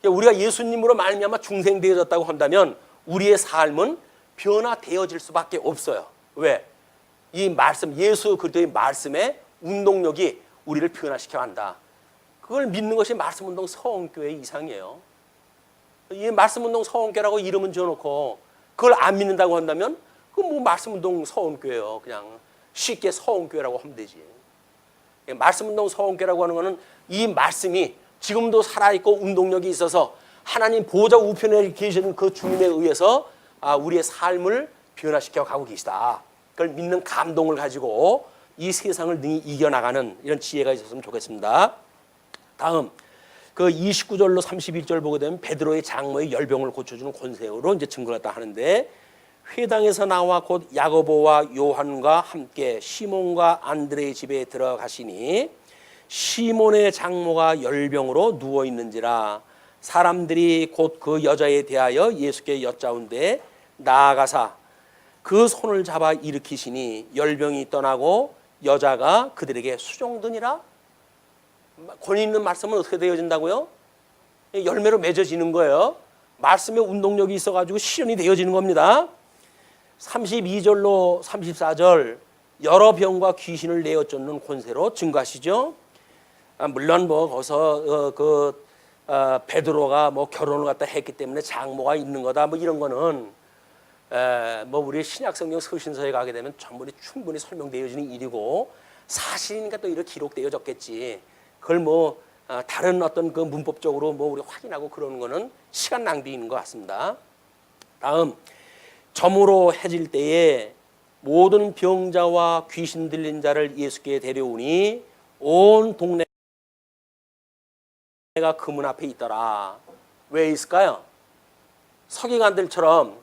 우리가 예수님으로 말미암아 중생되어졌다고 한다면 우리의 삶은 변화되어질 수밖에 없어요. 왜? 이 말씀 예수 그리스도의 말씀의 운동력이 우리를 변화시켜 간다. 그걸 믿는 것이 말씀운동 서원교회 이상이에요. 이 말씀운동 서원교회라고 이름은 지어놓고 그걸 안 믿는다고 한다면 그건 뭐 말씀운동 서원교회예요. 그냥 쉽게 서원교회라고 하면 되지. 말씀운동 서원교회라고 하는 것은 이 말씀이 지금도 살아있고 운동력이 있어서 하나님 보좌 우편에 계시는 그 주님에 의해서 우리의 삶을 변화시켜 가고 계시다. 그걸 믿는 감동을 가지고 이 세상을 능히 이겨나가는 이런 지혜가 있었으면 좋겠습니다. 다음 그 29절로 31절 보게 되면 베드로의 장모의 열병을 고쳐주는 권세로 이제 증거했다 하는데 회당에서 나와 곧 야고보와 요한과 함께 시몬과 안드레의 집에 들어가시니 시몬의 장모가 열병으로 누워 있는지라 사람들이 곧 그 여자에 대하여 예수께 여짜온데 나아가사 그 손을 잡아 일으키시니 열병이 떠나고 여자가 그들에게 수종드니라. 권위 있는 말씀은 어떻게 되어진다고요? 열매로 맺어지는 거예요. 말씀의 운동력이 있어가지고 실현이 되어지는 겁니다. 32절로 34절 여러 병과 귀신을 내어 쫓는 권세로 증거하시죠. 물론 뭐 거기서 베드로가 뭐 결혼을 갖다 했기 때문에 장모가 있는 거다 뭐 이런 거는 뭐 우리 신약성경 서신서에 가게 되면 전문이 충분히 설명되어지는 일이고 사실이니까 또 이렇게 기록되어졌겠지. 그걸 뭐 다른 어떤 그 문법적으로 뭐 우리 확인하고 그러는 거는 시간 낭비인 것 같습니다. 다음 저물어 해질 때에 모든 병자와 귀신 들린 자를 예수께 데려오니 온 동네가 그 문 앞에 있더라. 왜 있을까요? 서기관들처럼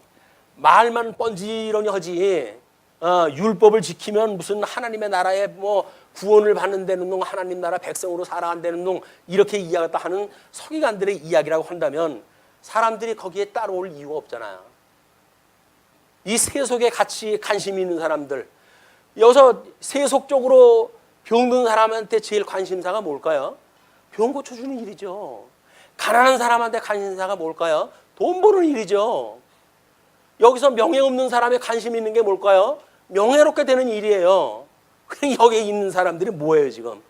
말만 뻔지런히 하지 율법을 지키면 무슨 하나님의 나라에 뭐 구원을 받는다는 놈 하나님 나라 백성으로 살아간다는 놈 이렇게 이야기했다 하는 서기관들의 이야기라고 한다면 사람들이 거기에 따라올 이유가 없잖아요. 이 세속에 같이 관심이 있는 사람들 여기서 세속적으로 병든 사람한테 제일 관심사가 뭘까요? 병 고쳐주는 일이죠. 가난한 사람한테 관심사가 뭘까요? 돈 버는 일이죠. 여기서 명예 없는 사람에 관심 있는 게 뭘까요? 명예롭게 되는 일이에요. 여기에 있는 사람들이 뭐예요 지금?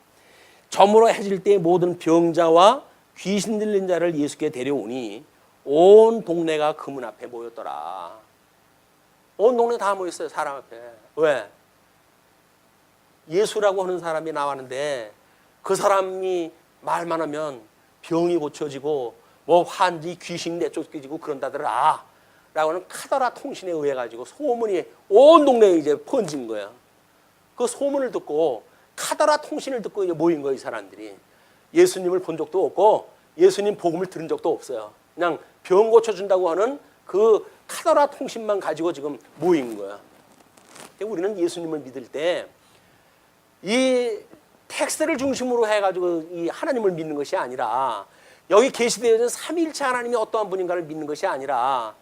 저물어 해질 때 모든 병자와 귀신 들린 자를 예수께 데려오니 온 동네가 그 문 앞에 모였더라. 온 동네 다 모였어요 사람 앞에. 왜? 예수라고 하는 사람이 나왔는데 그 사람이 말만 하면 병이 고쳐지고 뭐 환지 귀신 내쫓겨지고 그런다더라 라고 하는 카더라 통신에 의해 가지고 소문이 온 동네에 이제 번진 거야. 그 소문을 듣고 카더라 통신을 듣고 이제 모인 거예요 이 사람들이. 예수님을 본 적도 없고 예수님 복음을 들은 적도 없어요. 그냥 병 고쳐준다고 하는 그 카더라 통신만 가지고 지금 모인 거야. 우리는 예수님을 믿을 때 이 텍스트를 중심으로 해가지고 이 하나님을 믿는 것이 아니라 여기 계시되어진 삼위일체 하나님이 어떠한 분인가를 믿는 것이 아니라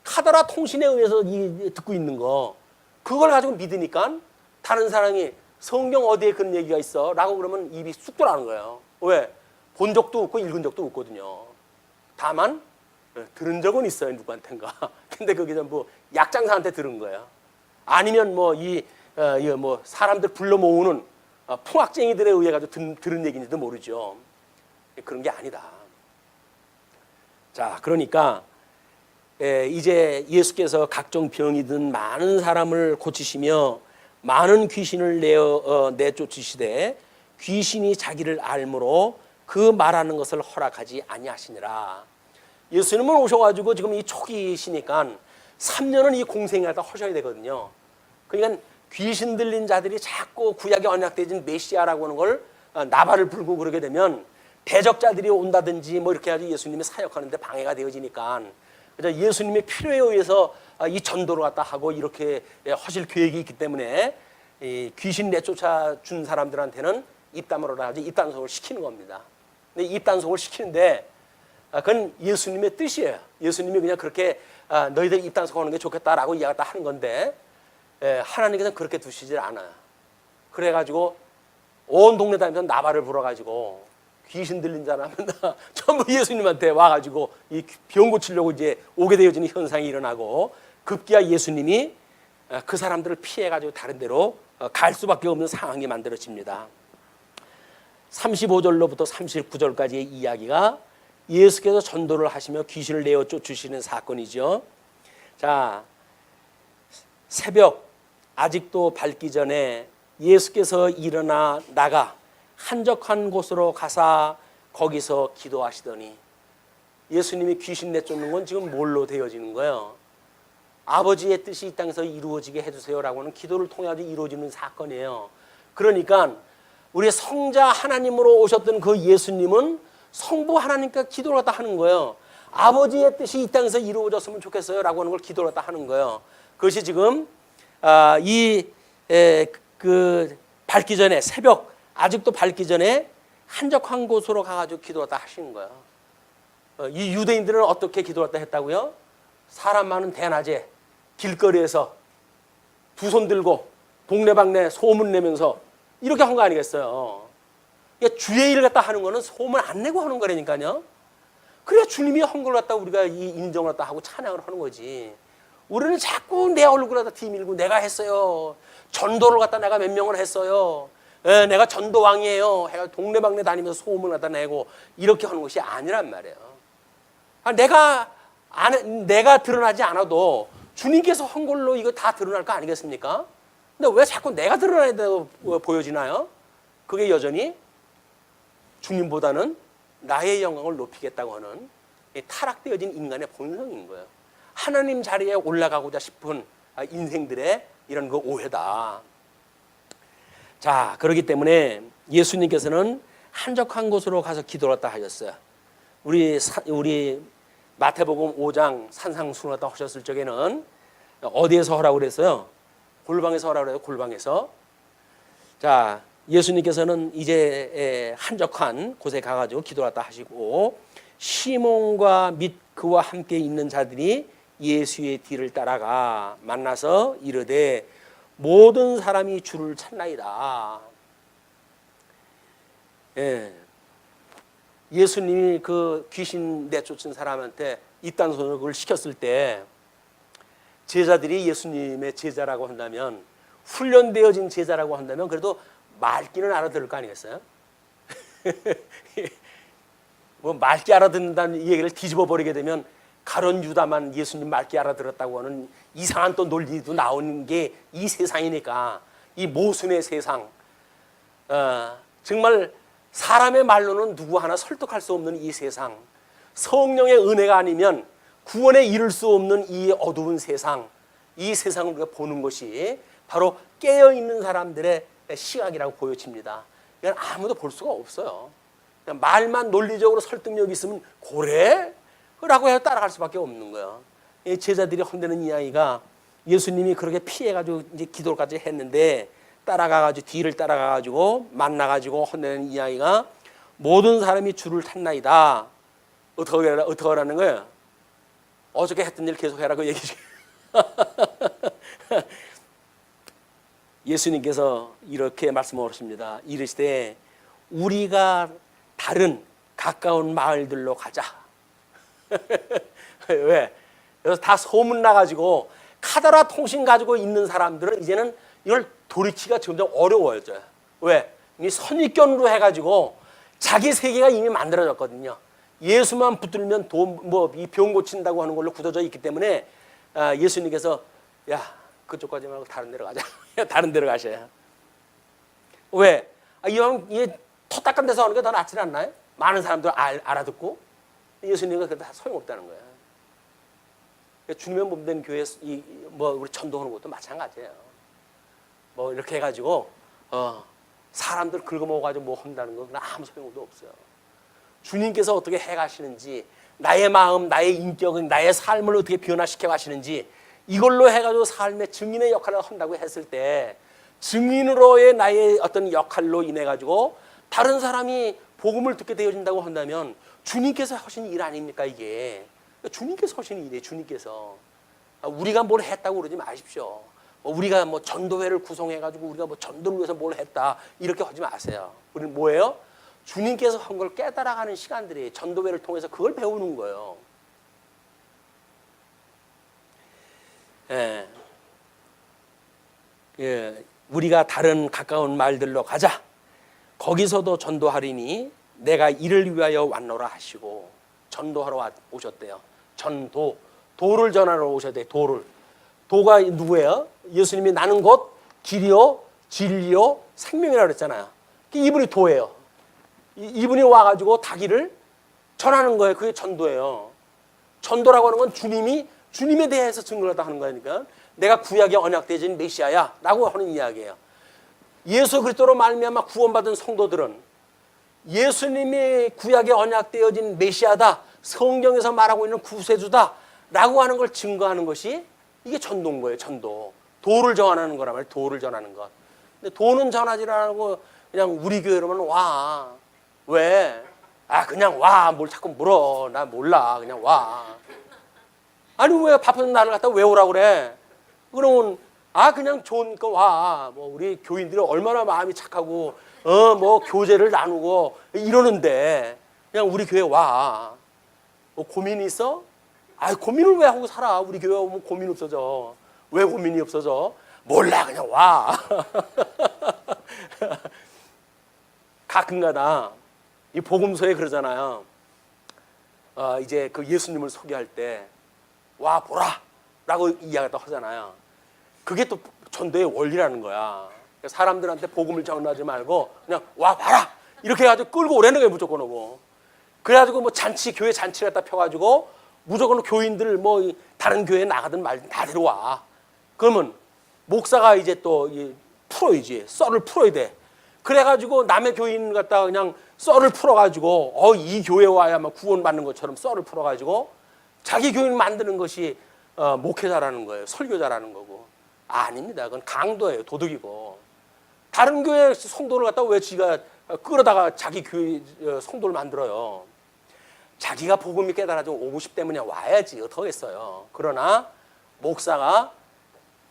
카더라 통신에 의해서 듣고 있는 거 그걸 가지고 믿으니까 다른 사람이 성경 어디에 그런 얘기가 있어? 라고 그러면 입이 쑥 돌아가는 거예요. 왜? 본 적도 없고 읽은 적도 없거든요. 다만 들은 적은 있어요 누구한테인가. 근데 그게 전부 약장사한테 들은 거예요. 아니면 뭐 이 이거 뭐 사람들 불러 모으는 풍악쟁이들에 의해 가지고 들은 얘기인지도 모르죠. 그런 게 아니다. 자, 그러니까 이제 예수께서 각종 병이 든 많은 사람을 고치시며 많은 귀신을 내쫓으시되 귀신이 자기를 알므로 그 말하는 것을 허락하지 아니하시니라. 예수님은 오셔가지고 지금 이 초기시니까 3년은 이 공생을 다 하셔야 되거든요. 그러니까 귀신 들린 자들이 자꾸 구약에 언약되진 메시아라고 하는 걸 나발을 불고 그러게 되면 대적자들이 온다든지 뭐 이렇게 해가지고 예수님이 사역하는데 방해가 되어지니까 그래서 예수님의 필요에 의해서 이 전도를 갖다 하고 이렇게 하실 계획이 있기 때문에 이 귀신 내쫓아 준 사람들한테는 입담으로라 하지 입단속을 시키는 겁니다. 근데 입단속을 시키는데 그건 예수님의 뜻이에요. 예수님이 그냥 그렇게 너희들 입단속하는 게 좋겠다라고 이야기 다 하는 건데 하나님께서는 그렇게 두시질 않아요. 그래가지고 온 동네 다니면서 나발을 불어가지고 귀신 들린 사람은 전부 예수님한테 와가지고 이 병 고치려고 이제 오게 되어지는 현상이 일어나고 급기야 예수님이 그 사람들을 피해가지고 다른 데로 갈 수밖에 없는 상황이 만들어집니다. 35절로부터 39절까지의 이야기가 예수께서 전도를 하시며 귀신을 내어 쫓으시는 사건이죠. 자, 새벽 아직도 밝기 전에 예수께서 일어나 나가 한적한 곳으로 가사 거기서 기도하시더니 예수님이 귀신 내쫓는 건 지금 뭘로 되어지는 거예요? 아버지의 뜻이 이 땅에서 이루어지게 해주세요라고 하는 기도를 통해 이루어지는 사건이에요. 그러니까 우리 성자 하나님으로 오셨던 그 예수님은 성부 하나님께 기도를 갖다 하는 거예요. 아버지의 뜻이 이 땅에서 이루어졌으면 좋겠어요라고 하는 걸 기도를 갖다 하는 거예요. 그것이 지금 그 밝기 전에 새벽 아직도 밝기 전에 한적한 곳으로 가가지고 기도를 갖다 하시는 거예요. 이 유대인들은 어떻게 기도를 갖다 했다고요? 사람 많은 대낮에 길거리에서 두 손 들고 동네방네 소문 내면서 이렇게 한 거 아니겠어요? 주의 일을 갖다 하는 거는 소문 안 내고 하는 거라니까요. 그래야 주님이 한 걸 갖다 우리가 이 인정을 갖다 하고 찬양을 하는 거지. 우리는 자꾸 내 얼굴을 갖다 뒤밀고 내가 했어요. 전도를 갖다 내가 몇 명을 했어요. 내가 전도왕이에요. 해가 동네방네 다니면서 소문을 갖다 내고 이렇게 하는 것이 아니란 말이에요. 내가 드러나지 않아도 주님께서 한 걸로 이거 다 드러날 거 아니겠습니까? 근데 왜 자꾸 내가 드러나야 되고 보여지나요? 그게 여전히 주님보다는 나의 영광을 높이겠다고 하는 타락되어진 인간의 본성인 거예요. 하나님 자리에 올라가고자 싶은 인생들의 이런 그 오해다. 자, 그렇기 때문에 예수님께서는 한적한 곳으로 가서 기도를 했다 하셨어요. 우리 마태복음 5장 산상수훈을 했다 하셨을 적에는 어디에서 하라고 그랬어요? 골방에서 하라고 그래요. 골방에서. 자, 예수님께서는 이제 한적한 곳에 가가지고 기도를 했다 하시고 시몬과 및 그와 함께 있는 자들이 예수의 뒤를 따라가 만나서 이르되 모든 사람이 주를 찾나이다. 예수님이 그 귀신 내쫓은 사람한테 이딴 소식을 시켰을 때 제자들이 예수님의 제자라고 한다면 훈련되어진 제자라고 한다면 그래도 말귀는 알아들을 거 아니겠어요? 뭐 말귀 알아듣는다는 얘기를 뒤집어 버리게 되면 가룟 유다만 예수님 말귀 알아들었다고 하는 이상한 또 논리도 나오는 게 이 세상이니까 이 모순의 세상 정말 사람의 말로는 누구 하나 설득할 수 없는 이 세상 성령의 은혜가 아니면 구원에 이를 수 없는 이 어두운 세상 이 세상을 우리가 보는 것이 바로 깨어있는 사람들의 시각이라고 보여집니다. 이건 아무도 볼 수가 없어요. 그냥 말만 논리적으로 설득력이 있으면 고래? 라고 해서 따라갈 수밖에 없는 거예요. 제자들이 혼내는 이야기가 예수님이 그렇게 피해가지고 이제 기도까지 했는데 따라가가지고 뒤를 따라가가지고 만나가지고 혼내는 이야기가 모든 사람이 주를 찾나이다. 어떻게 하라는 거예요? 어저께 했던 일 계속 해라고 얘기해. 예수님께서 이렇게 말씀하십니다. 이르시되 우리가 다른 가까운 마을들로 가자. 왜? 그래서 다 소문 나가지고 카더라 통신 가지고 있는 사람들은 이제는 이걸 돌이키기가 점점 어려워져요. 왜? 이 선입견으로 해가지고 자기 세계가 이미 만들어졌거든요. 예수만 붙들면 이 병 고친다고 하는 걸로 굳어져 있기 때문에 예수님께서 야 그쪽 가지 말고 다른 데로 가자. 다른 데로 가셔야. 왜? 이왕 터 닦은 데서 하는 게 더 낫지 않나요? 많은 사람들 알아듣고 예수님은 그게 다 소용없다는 거예요. 주님의 몸된 교회 우리 전도하는 것도 마찬가지예요. 이렇게 해가지고 사람들 긁어먹어가지고 뭐 한다는 건 아무 소용도 없어요. 주님께서 어떻게 해가시는지 나의 마음, 나의 인격은 나의 삶을 어떻게 변화시켜 가시는지 이걸로 해가지고 삶의 증인의 역할을 한다고 했을 때 증인으로의 나의 어떤 역할로 인해 가지고 다른 사람이 복음을 듣게 되어진다고 한다면 주님께서 하신 일 아닙니까 이게? 주님께서 하신 일이에요. 주님께서. 우리가 뭘 했다고 그러지 마십시오. 우리가 전도회를 구성해가지고 우리가 전도를 위해서 뭘 했다 이렇게 하지 마세요. 우리는 뭐예요? 주님께서 한 걸 깨달아가는 시간들이 전도회를 통해서 그걸 배우는 거예요. 우리가 다른 가까운 말들로 가자. 거기서도 전도하리니 내가 이를 위하여 왔노라 하시고 전도하러 오셨대요. 도를 전하러 오셨대요. 도가 누구예요? 예수님이 나는 곧 길이요 진리요 생명이라고 그랬잖아요. 이분이 도예요. 이분이 와가지고 다기를 전하는 거예요. 그게 전도예요. 전도라고 하는 건 주님에 대해서 증거하다 하는 거니까 내가 구약의 언약되어진 메시아야 라고 하는 이야기예요. 예수 그리스도로 말미암아 구원받은 성도들은 예수님이 구약의 언약되어진 메시아다, 성경에서 말하고 있는 구세주다 라고 하는 걸 증거하는 것이 이게 전도인 거예요. 전도. 도를 전하는 거란 말이에요. 도를 전하는 것. 근데 도는 전하지 않고 그냥 우리 교회로만 와. 왜? 그냥 와. 뭘 자꾸 물어. 나 몰라. 그냥 와. 아니 왜 바쁜 나를 갖다 왜 오라고 그래? 그러면 그냥 좋으니까 와. 우리 교인들이 얼마나 마음이 착하고 교제를 나누고 이러는데 그냥 우리 교회 와. 고민이 있어? 고민을 왜 하고 살아? 우리 교회 오면 고민 없어져. 왜 고민이 없어져? 몰라. 그냥 와. 가끔가다 이 복음서에 그러잖아요. 이제 그 예수님을 소개할 때 와 보라 라고 이야기도 하잖아요. 그게 또 전도의 원리라는 거야. 사람들한테 복음을 전하지 말고 그냥 와 봐라 이렇게 해가지고 끌고 오라는 거예요. 무조건 오고. 그래가지고 교회 잔치 갖다 펴가지고 무조건 교인들 다른 교회에 나가든 말든 다 데려와. 그러면 목사가 이제 또 풀어야지. 썰을 풀어야 돼. 그래가지고 남의 교인 갖다가 그냥 썰을 풀어가지고 이 교회 와야 구원받는 것처럼 썰을 풀어가지고 자기 교인 만드는 것이 목회자라는 거예요. 설교자라는 거고. 아닙니다. 그건 강도예요. 도둑이고. 다른 교회 성도를 갖다가 왜 지가 끌어다가 자기 교회 성도를 만들어요. 자기가 복음이 깨달아지고 오고 싶 때문에 와야지. 어떡하겠어요. 그러나 목사가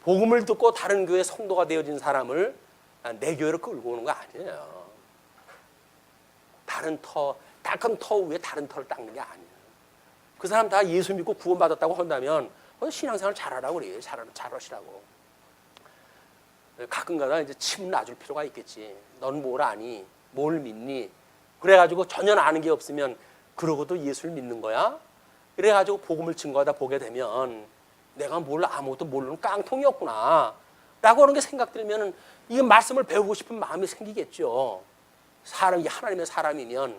복음을 듣고 다른 교회 성도가 되어진 사람을 내 교회로 끌고 오는 거 아니에요. 닦은 터 위에 다른 터를 닦는 게 아니에요. 그 사람 다 예수 믿고 구원받았다고 한다면 신앙생활 잘하라고 그래요. 잘하시라고. 가끔가다 이제 침 놔줄 필요가 있겠지. 넌 뭘 아니? 뭘 믿니? 그래가지고 전혀 아는 게 없으면 그러고도 예수를 믿는 거야? 그래가지고 복음을 증거하다 보게 되면 내가 뭘 아무것도 모르는 깡통이었구나 라고 하는 게 생각들면 이 말씀을 배우고 싶은 마음이 생기겠죠. 사람이 하나님의 사람이면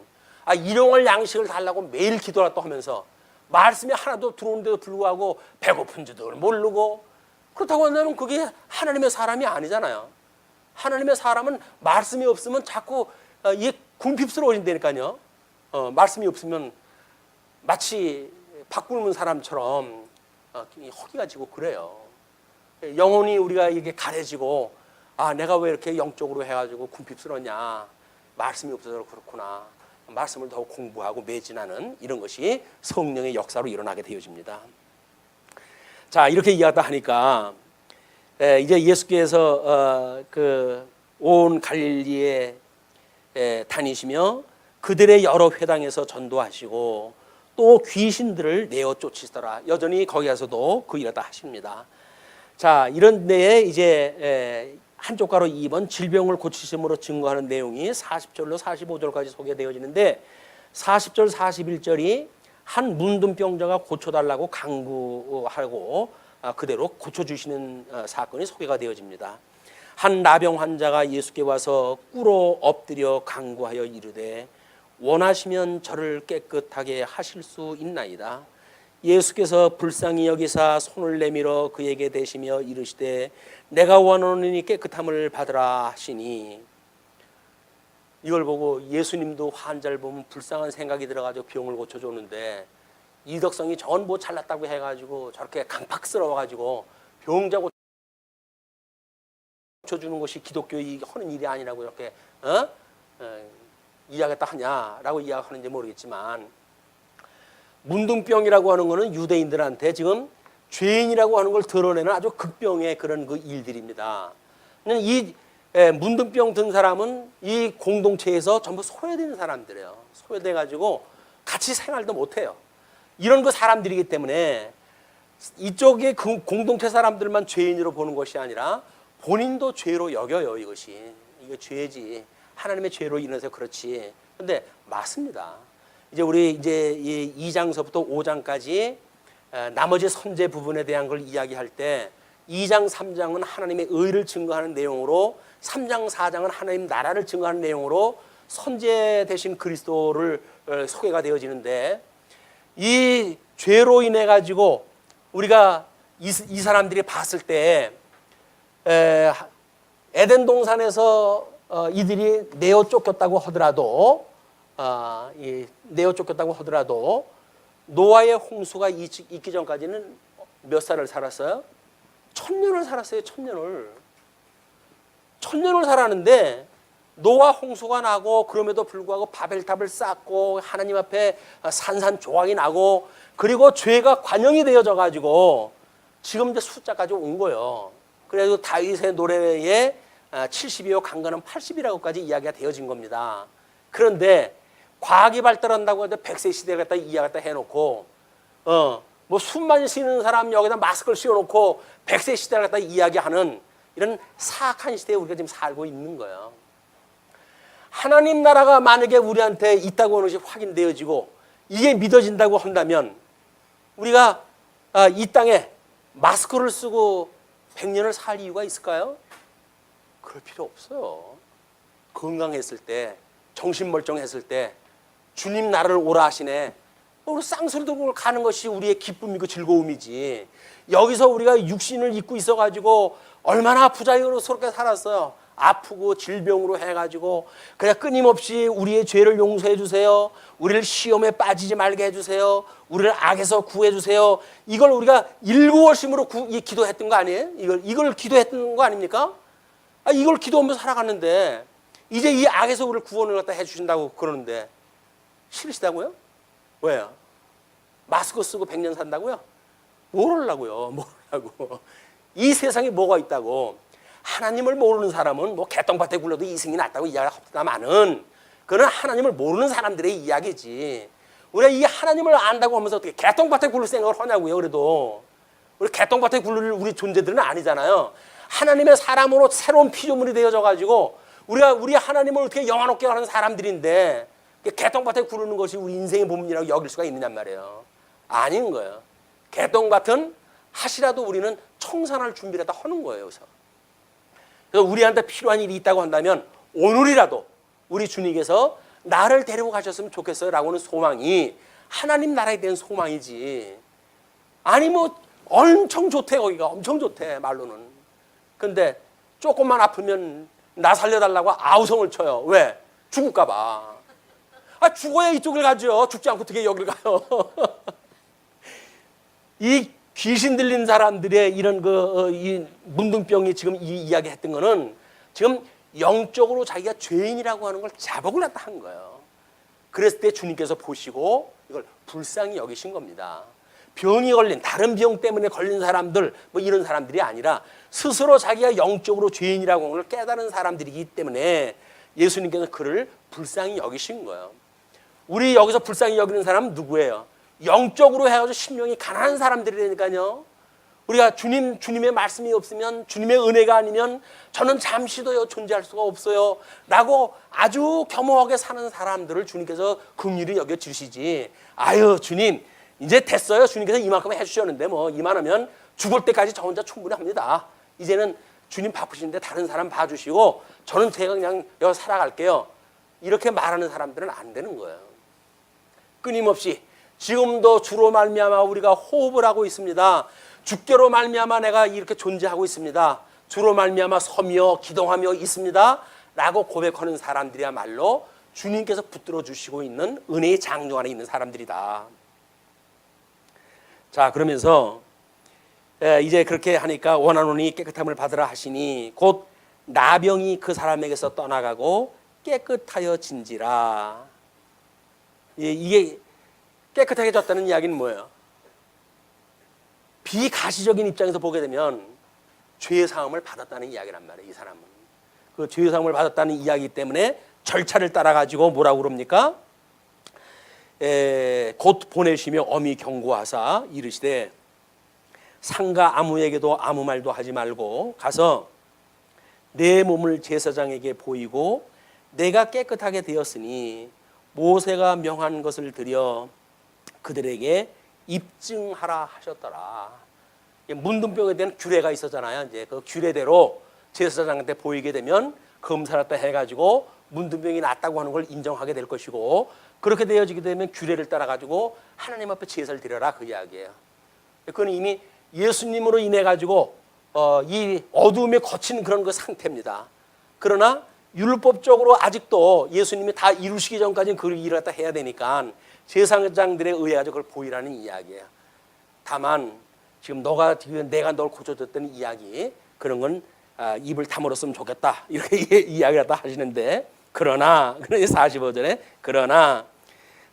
일용할 양식을 달라고 매일 기도를 또 하면서 말씀이 하나도 들어오는데도 불구하고 배고픈 줄도 모르고 그렇다고 한다면 그게 하나님의 사람이 아니잖아요. 하나님의 사람은 말씀이 없으면 자꾸 궁핍스러워진다니까요. 말씀이 없으면 마치 밥 굶은 사람처럼 허기가 지고 그래요. 영혼이 우리가 이게 가려지고 내가 왜 이렇게 영적으로 해가지고 궁핍스러웠냐. 말씀이 없어서 그렇구나. 말씀을 더 공부하고 매진하는 이런 것이 성령의 역사로 일어나게 되어집니다. 자, 이렇게 이야기하다 하니까 이제 예수께서 온 갈릴리에 다니시며 그들의 여러 회당에서 전도하시고 또 귀신들을 내어 쫓으시더라. 여전히 거기 가서도 그 일을 다 하십니다. 자, 이런 데에 이제 한 조가로 입은 질병을 고치심으로 증거하는 내용이 40절로 45절까지 소개되어지는데 40절 41절이 한 문둥병자가 고쳐달라고 강구하고 그대로 고쳐주시는 사건이 소개가 되어집니다. 한 나병 환자가 예수께 와서 꿇어 엎드려 강구하여 이르되 원하시면 저를 깨끗하게 하실 수 있나이다. 예수께서 불쌍히 여기사 손을 내밀어 그에게 대시며 이르시되 내가 원하노니 깨끗함을 받으라 하시니, 이걸 보고 예수님도 환자를 보면 불쌍한 생각이 들어가지고 병을 고쳐줬는데 이덕성이 저건 뭐 잘났다고 해가지고 저렇게 강팍스러워가지고 병자 고쳐주는 것이 기독교의 하는 일이 아니라고 이렇게 이야기했다 하냐라고 이야기하는지 모르겠지만, 문둥병이라고 하는 것은 유대인들한테 지금 죄인이라고 하는 걸 드러내는 아주 극병의 그런 그 일들입니다. 이 문둥병 든 사람은 이 공동체에서 전부 소외된 사람들이에요. 소외돼가지고 같이 생활도 못해요. 이런 그 사람들이기 때문에 이쪽에 그 공동체 사람들만 죄인으로 보는 것이 아니라 본인도 죄로 여겨요. 이것이 이게 죄지, 하나님의 죄로 인해서 그렇지. 근데 맞습니다. 이제 우리 이제 이 2장서부터 5장까지 나머지 선제 부분에 대한 걸 이야기할 때 2장, 3장은 하나님의 의를 증거하는 내용으로, 3장, 4장은 하나님 나라를 증거하는 내용으로 선제 대신 그리스도를 소개가 되어지는데, 이 죄로 인해 가지고 우리가 이 사람들이 봤을 때 에덴 동산에서 이들이 내어 쫓겼다고 하더라도 노아의 홍수가 있기 전까지는 몇 살을 살았어요? 1000년을 살았어요. 1000년을 살았는데 노아 홍수가 나고 그럼에도 불구하고 바벨탑을 쌓고 하나님 앞에 산산조각이 나고 그리고 죄가 관영이 되어져 가지고 지금 이제 숫자까지 온 거예요. 그래서 다윗의 노래에 70이요 강건은 80이라고까지 이야기가 되어진 겁니다. 그런데 과학이 발달한다고 해도 100세 시대를 갖다 이야기 갖다 해놓고 뭐 숨만 쉬는 사람 여기다 마스크를 씌워놓고 100세 시대를 갖다 이야기하는 이런 사악한 시대에 우리가 지금 살고 있는 거예요. 하나님 나라가 만약에 우리한테 있다고 하는 것이 확인되어지고 이게 믿어진다고 한다면 우리가 이 땅에 마스크를 쓰고 100년을 살 이유가 있을까요? 그럴 필요 없어요. 건강했을 때, 정신 멀쩡했을 때 주님 나라를 오라 하시네. 우리 쌍소리 들고 가는 것이 우리의 기쁨이고 즐거움이지. 여기서 우리가 육신을 입고 있어가지고 얼마나 부자유롭게 살았어요. 아프고 질병으로 해가지고 그냥 끊임없이 우리의 죄를 용서해 주세요. 우리를 시험에 빠지지 말게 해주세요. 우리를 악에서 구해 주세요. 이걸 우리가 일구월심으로 기도했던 거 아니에요? 이걸 기도했던 거 아닙니까? 이걸 기도하면서 살아갔는데 이제 이 악에서 우리를 구원을 갖다 해주신다고 그러는데 싫으시다고요? 왜요? 마스크 쓰고 100년 산다고요? 모르려고요. 이 세상에 뭐가 있다고. 하나님을 모르는 사람은 뭐 개똥밭에 굴러도 이승이 낫다고 이야기합니다만은 그건 하나님을 모르는 사람들의 이야기지. 우리가 이 하나님을 안다고 하면서 어떻게 개똥밭에 굴릴 생각을 하냐고요. 그래도 우리 개똥밭에 굴릴 우리 존재들은 아니잖아요. 하나님의 사람으로 새로운 피조물이 되어져 가지고 우리 하나님을 어떻게 영화롭게 하는 사람들인데 개똥밭에 구르는 것이 우리 인생의 본문이라고 여길 수가 있느냔 말이에요. 아닌 거예요. 개똥밭은 하시라도 우리는 청산할 준비를 다 하는 거예요. 그래서 우리한테 필요한 일이 있다고 한다면 오늘이라도 우리 주님께서 나를 데리고 가셨으면 좋겠어요 라고 하는 소망이 하나님 나라에 대한 소망이지. 아니 뭐 엄청 좋대, 거기가 엄청 좋대 말로는. 근데 조금만 아프면 나 살려달라고 아우성을 쳐요. 왜? 죽을까 봐. 죽어야 이쪽을 가죠. 죽지 않고 어떻게 여기를 가요. 이 귀신 들린 사람들의 이런 이 문둥병이 지금 이 이야기 했던 거는 지금 영적으로 자기가 죄인이라고 하는 걸 자복을 갖다 한 거예요. 그랬을 때 주님께서 보시고 이걸 불쌍히 여기신 겁니다. 병이 걸린, 다른 병 때문에 걸린 사람들, 뭐 이런 사람들이 아니라 스스로 자기가 영적으로 죄인이라고 하는 걸 깨달은 사람들이기 때문에 예수님께서 그를 불쌍히 여기신 거예요. 우리 여기서 불쌍히 여기는 사람은 누구예요? 영적으로 해가지고 심령이 가난한 사람들이라니까요. 우리가 주님의 말씀이 없으면, 주님의 은혜가 아니면 저는 잠시도요 존재할 수가 없어요 라고 아주 겸허하게 사는 사람들을 주님께서 긍휼히 여겨 주시지, 아유 주님 이제 됐어요, 주님께서 이만큼 해주셨는데 뭐 이만하면 죽을 때까지 저 혼자 충분히 합니다, 이제는 주님 바쁘신데 다른 사람 봐주시고 저는 제가 그냥 여기 살아갈게요, 이렇게 말하는 사람들은 안 되는 거예요. 끊임없이 지금도 주로 말미암아 우리가 호흡을 하고 있습니다. 주께로 말미암아 내가 이렇게 존재하고 있습니다. 주로 말미암아 서며 기도하며 있습니다 라고 고백하는 사람들이야말로 주님께서 붙들어 주시고 있는 은혜의 장로 안에 있는 사람들이다. 자, 그러면서 이제 그렇게 하니까 원하노니 깨끗함을 받으라 하시니 곧 나병이 그 사람에게서 떠나가고 깨끗하여진지라. 이게 깨끗하게졌다는 이야기는 뭐예요? 비가시적인 입장에서 보게 되면 죄의 사함을 받았다는 이야기란 말이에요. 이 사람은 그 죄의 사함을 받았다는 이야기 때문에 절차를 따라 가지고 뭐라고 그럽니까? 곧 보내시며 엄히 경고하사 이르시되 상가 아무에게도 아무 말도 하지 말고 가서 내 몸을 제사장에게 보이고 내가 깨끗하게 되었으니 모세가 명한 것을 드려 그들에게 입증하라 하셨더라. 문둥병에 대한 규례가 있었잖아요. 이제 그 규례대로 제사장한테 보이게 되면 검사를 해가지고 문둥병이 낫다고 하는 걸 인정하게 될 것이고, 그렇게 되어지게 되면 규례를 따라 가지고 하나님 앞에 제사를 드려라, 그 이야기예요. 그건 이미 예수님으로 인해 가지고 이 어두움에 거친 그런 그 상태입니다. 그러나 율법적으로 아직도 예수님이 다 이루시기 전까지는 그 일을 갖다 해야 되니까 제사장들에 의해 가지고 그걸 보이라는 이야기예요. 다만 지금 내가 널 고쳐줬다는 이야기, 그런 건 입을 다물었으면 좋겠다, 이렇게 이야기를 갖다 하시는데, 그러나 45절에 그러나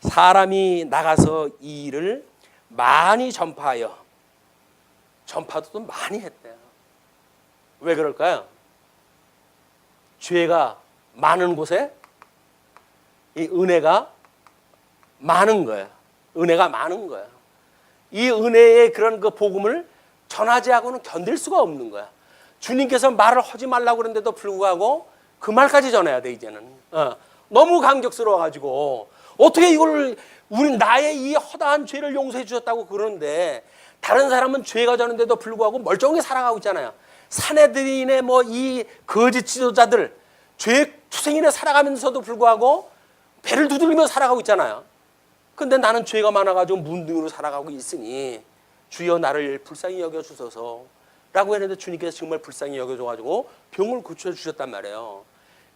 사람이 나가서 이 일을 많이 전파도 또 많이 했대요. 왜 그럴까요? 죄가 많은 곳에 이 은혜가 많은 거예요. 은혜가 많은 거예요. 이 은혜의 그런 그 복음을 전하지 하고는 견딜 수가 없는 거야. 주님께서 말을 하지 말라고 그러는데도 불구하고 그 말까지 전해야 돼, 이제는. 너무 감격스러워가지고 어떻게 이걸 나의 이 허다한 죄를 용서해 주셨다고 그러는데 다른 사람은 죄가 졌는데도 불구하고 멀쩡하게 살아가고 있잖아요. 사내들이네 뭐 이 거짓 지도자들 죄 투생이네 살아가면서도 불구하고 배를 두들기며 살아가고 있잖아요. 근데 나는 죄가 많아가지고 문둥이로 살아가고 있으니 주여 나를 불쌍히 여겨주소서 라고 했는데 주님께서 정말 불쌍히 여겨줘가지고 병을 고쳐주셨단 말이에요.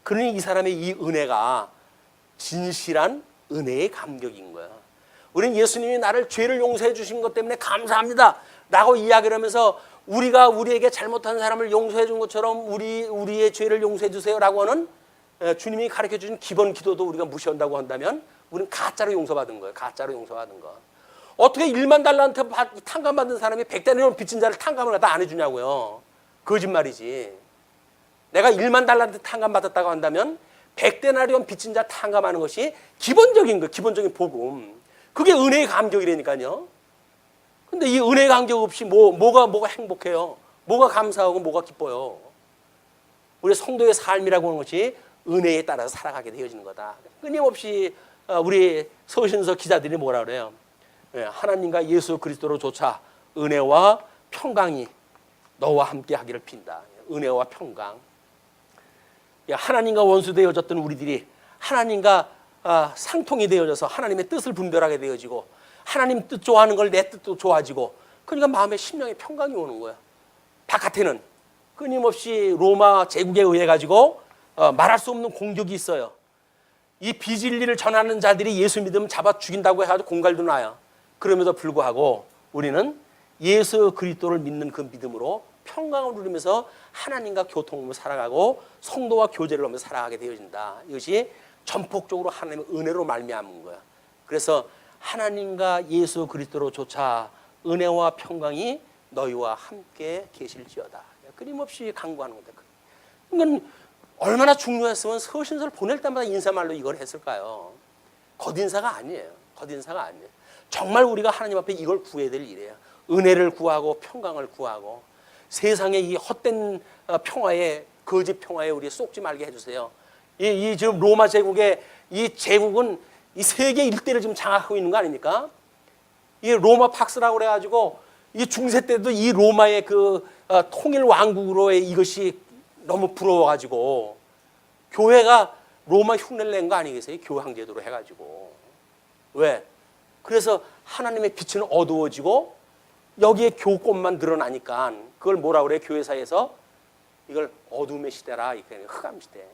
그러니 이 사람의 이 은혜가 진실한 은혜의 감격인 거야. 우리는 예수님이 나를 죄를 용서해 주신 것 때문에 감사합니다 라고 이야기를 하면서 우리가 우리에게 잘못한 사람을 용서해 준 것처럼 우리의 죄를 용서해 주세요 라고 하는 주님이 가르쳐 주신 기본 기도도 우리가 무시한다고 한다면 우리는 가짜로 용서받은 거예요. 가짜로 용서받은 거. 어떻게 1만 달러한테 탕감받은 사람이 100대나리온 빚진 자를 탕감을 갖다 안 해주냐고요. 거짓말이지. 내가 1만 달러한테 탕감받았다고 한다면 100대나리온 빚진 자 탕감하는 것이 기본적인 거, 기본적인 복음. 그게 은혜의 감격이라니까요. 근데 이 은혜의 감격 없이 뭐가 행복해요? 뭐가 감사하고 뭐가 기뻐요? 우리 성도의 삶이라고 하는 것이 은혜에 따라서 살아가게 되어지는 거다. 끊임없이 우리 서신서 기자들이 뭐라 그래요? 하나님과 예수 그리스도로 조차 은혜와 평강이 너와 함께 하기를 빈다. 은혜와 평강. 하나님과 원수 되어졌던 우리들이 하나님과 상통이 되어져서 하나님의 뜻을 분별하게 되어지고 하나님 뜻 좋아하는 걸 내 뜻도 좋아지고, 그러니까 마음에 심령의 평강이 오는 거야. 바깥에는 끊임없이 로마 제국에 의해 가지고 말할 수 없는 공격이 있어요. 이 비진리를 전하는 자들이 예수 믿으면 잡아 죽인다고 해가지고 공갈도 나요. 그럼에도 불구하고 우리는 예수 그리스도를 믿는 그 믿음으로 평강을 누리면서 하나님과 교통하며 살아가고 성도와 교제를 하면서 살아가게 되어진다. 이것이 전폭적으로 하나님의 은혜로 말미암은 거야. 그래서 하나님과 예수 그리스도로 조차 은혜와 평강이 너희와 함께 계실지어다. 끊임없이 강구하는 거다. 그러니까 얼마나 중요했으면 서신서를 보낼 때마다 인사말로 이걸 했을까요? 겉인사가 아니에요. 겉인사가 아니에요. 정말 우리가 하나님 앞에 이걸 구해야 될 일이에요. 은혜를 구하고 평강을 구하고 세상의 이 헛된 평화에 거짓 평화에 우리 쏙지 말게 해주세요. 이 지금 로마 제국의 이 제국은 이 세계 일대를 지금 장악하고 있는 거 아닙니까? 이 로마 팍스라고 그래가지고 이 중세 때도 이 로마의 그 통일 왕국으로의 이것이 너무 부러워가지고 교회가 로마 흉내를 낸 거 아니겠어요? 교황 제도로 해가지고. 왜? 그래서 하나님의 빛은 어두워지고 여기에 교권만 드러나니까 그걸 뭐라 그래? 교회사에서 이걸 어둠의 시대라. 이게 흑암 시대.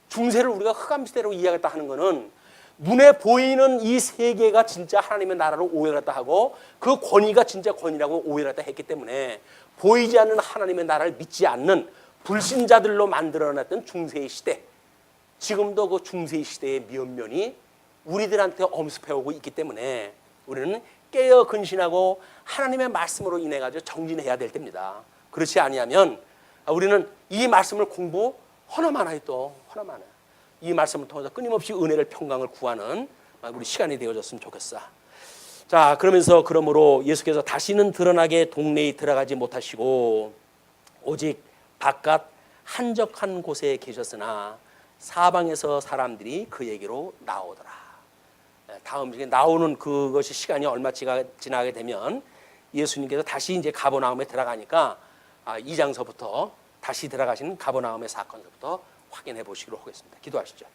중세를 우리가 흑암 시대로 이해하겠다 하는 거는 눈에 보이는 이 세계가 진짜 하나님의 나라로 오해를 했다 하고 그 권위가 진짜 권위라고 오해를 했다 했기 때문에 보이지 않는 하나님의 나라를 믿지 않는 불신자들로 만들어놨던 중세의 시대, 지금도 그 중세의 시대의 면면이 우리들한테 엄습해오고 있기 때문에 우리는 깨어 근신하고 하나님의 말씀으로 인해 가지고 정진해야 될 때입니다. 그렇지 아니하면 우리는 이 말씀을 공부 허나만 하여 또 허나만 해요. 이 말씀을 통해서 끊임없이 은혜를 평강을 구하는 우리 시간이 되어졌으면 좋겠어. 자, 그러므로 예수께서 다시는 드러나게 동네에 들어가지 못하시고 오직 바깥 한적한 곳에 계셨으나 사방에서 사람들이 그에게로 나오더라. 다음 중에 나오는 그것이 시간이 얼마 지나게 되면 예수님께서 다시 이제 가버나움에 들어가니까 이 장서부터 다시 들어가시는 가버나움의 사건서부터 확인해 보시기로 하겠습니다. 기도하시죠.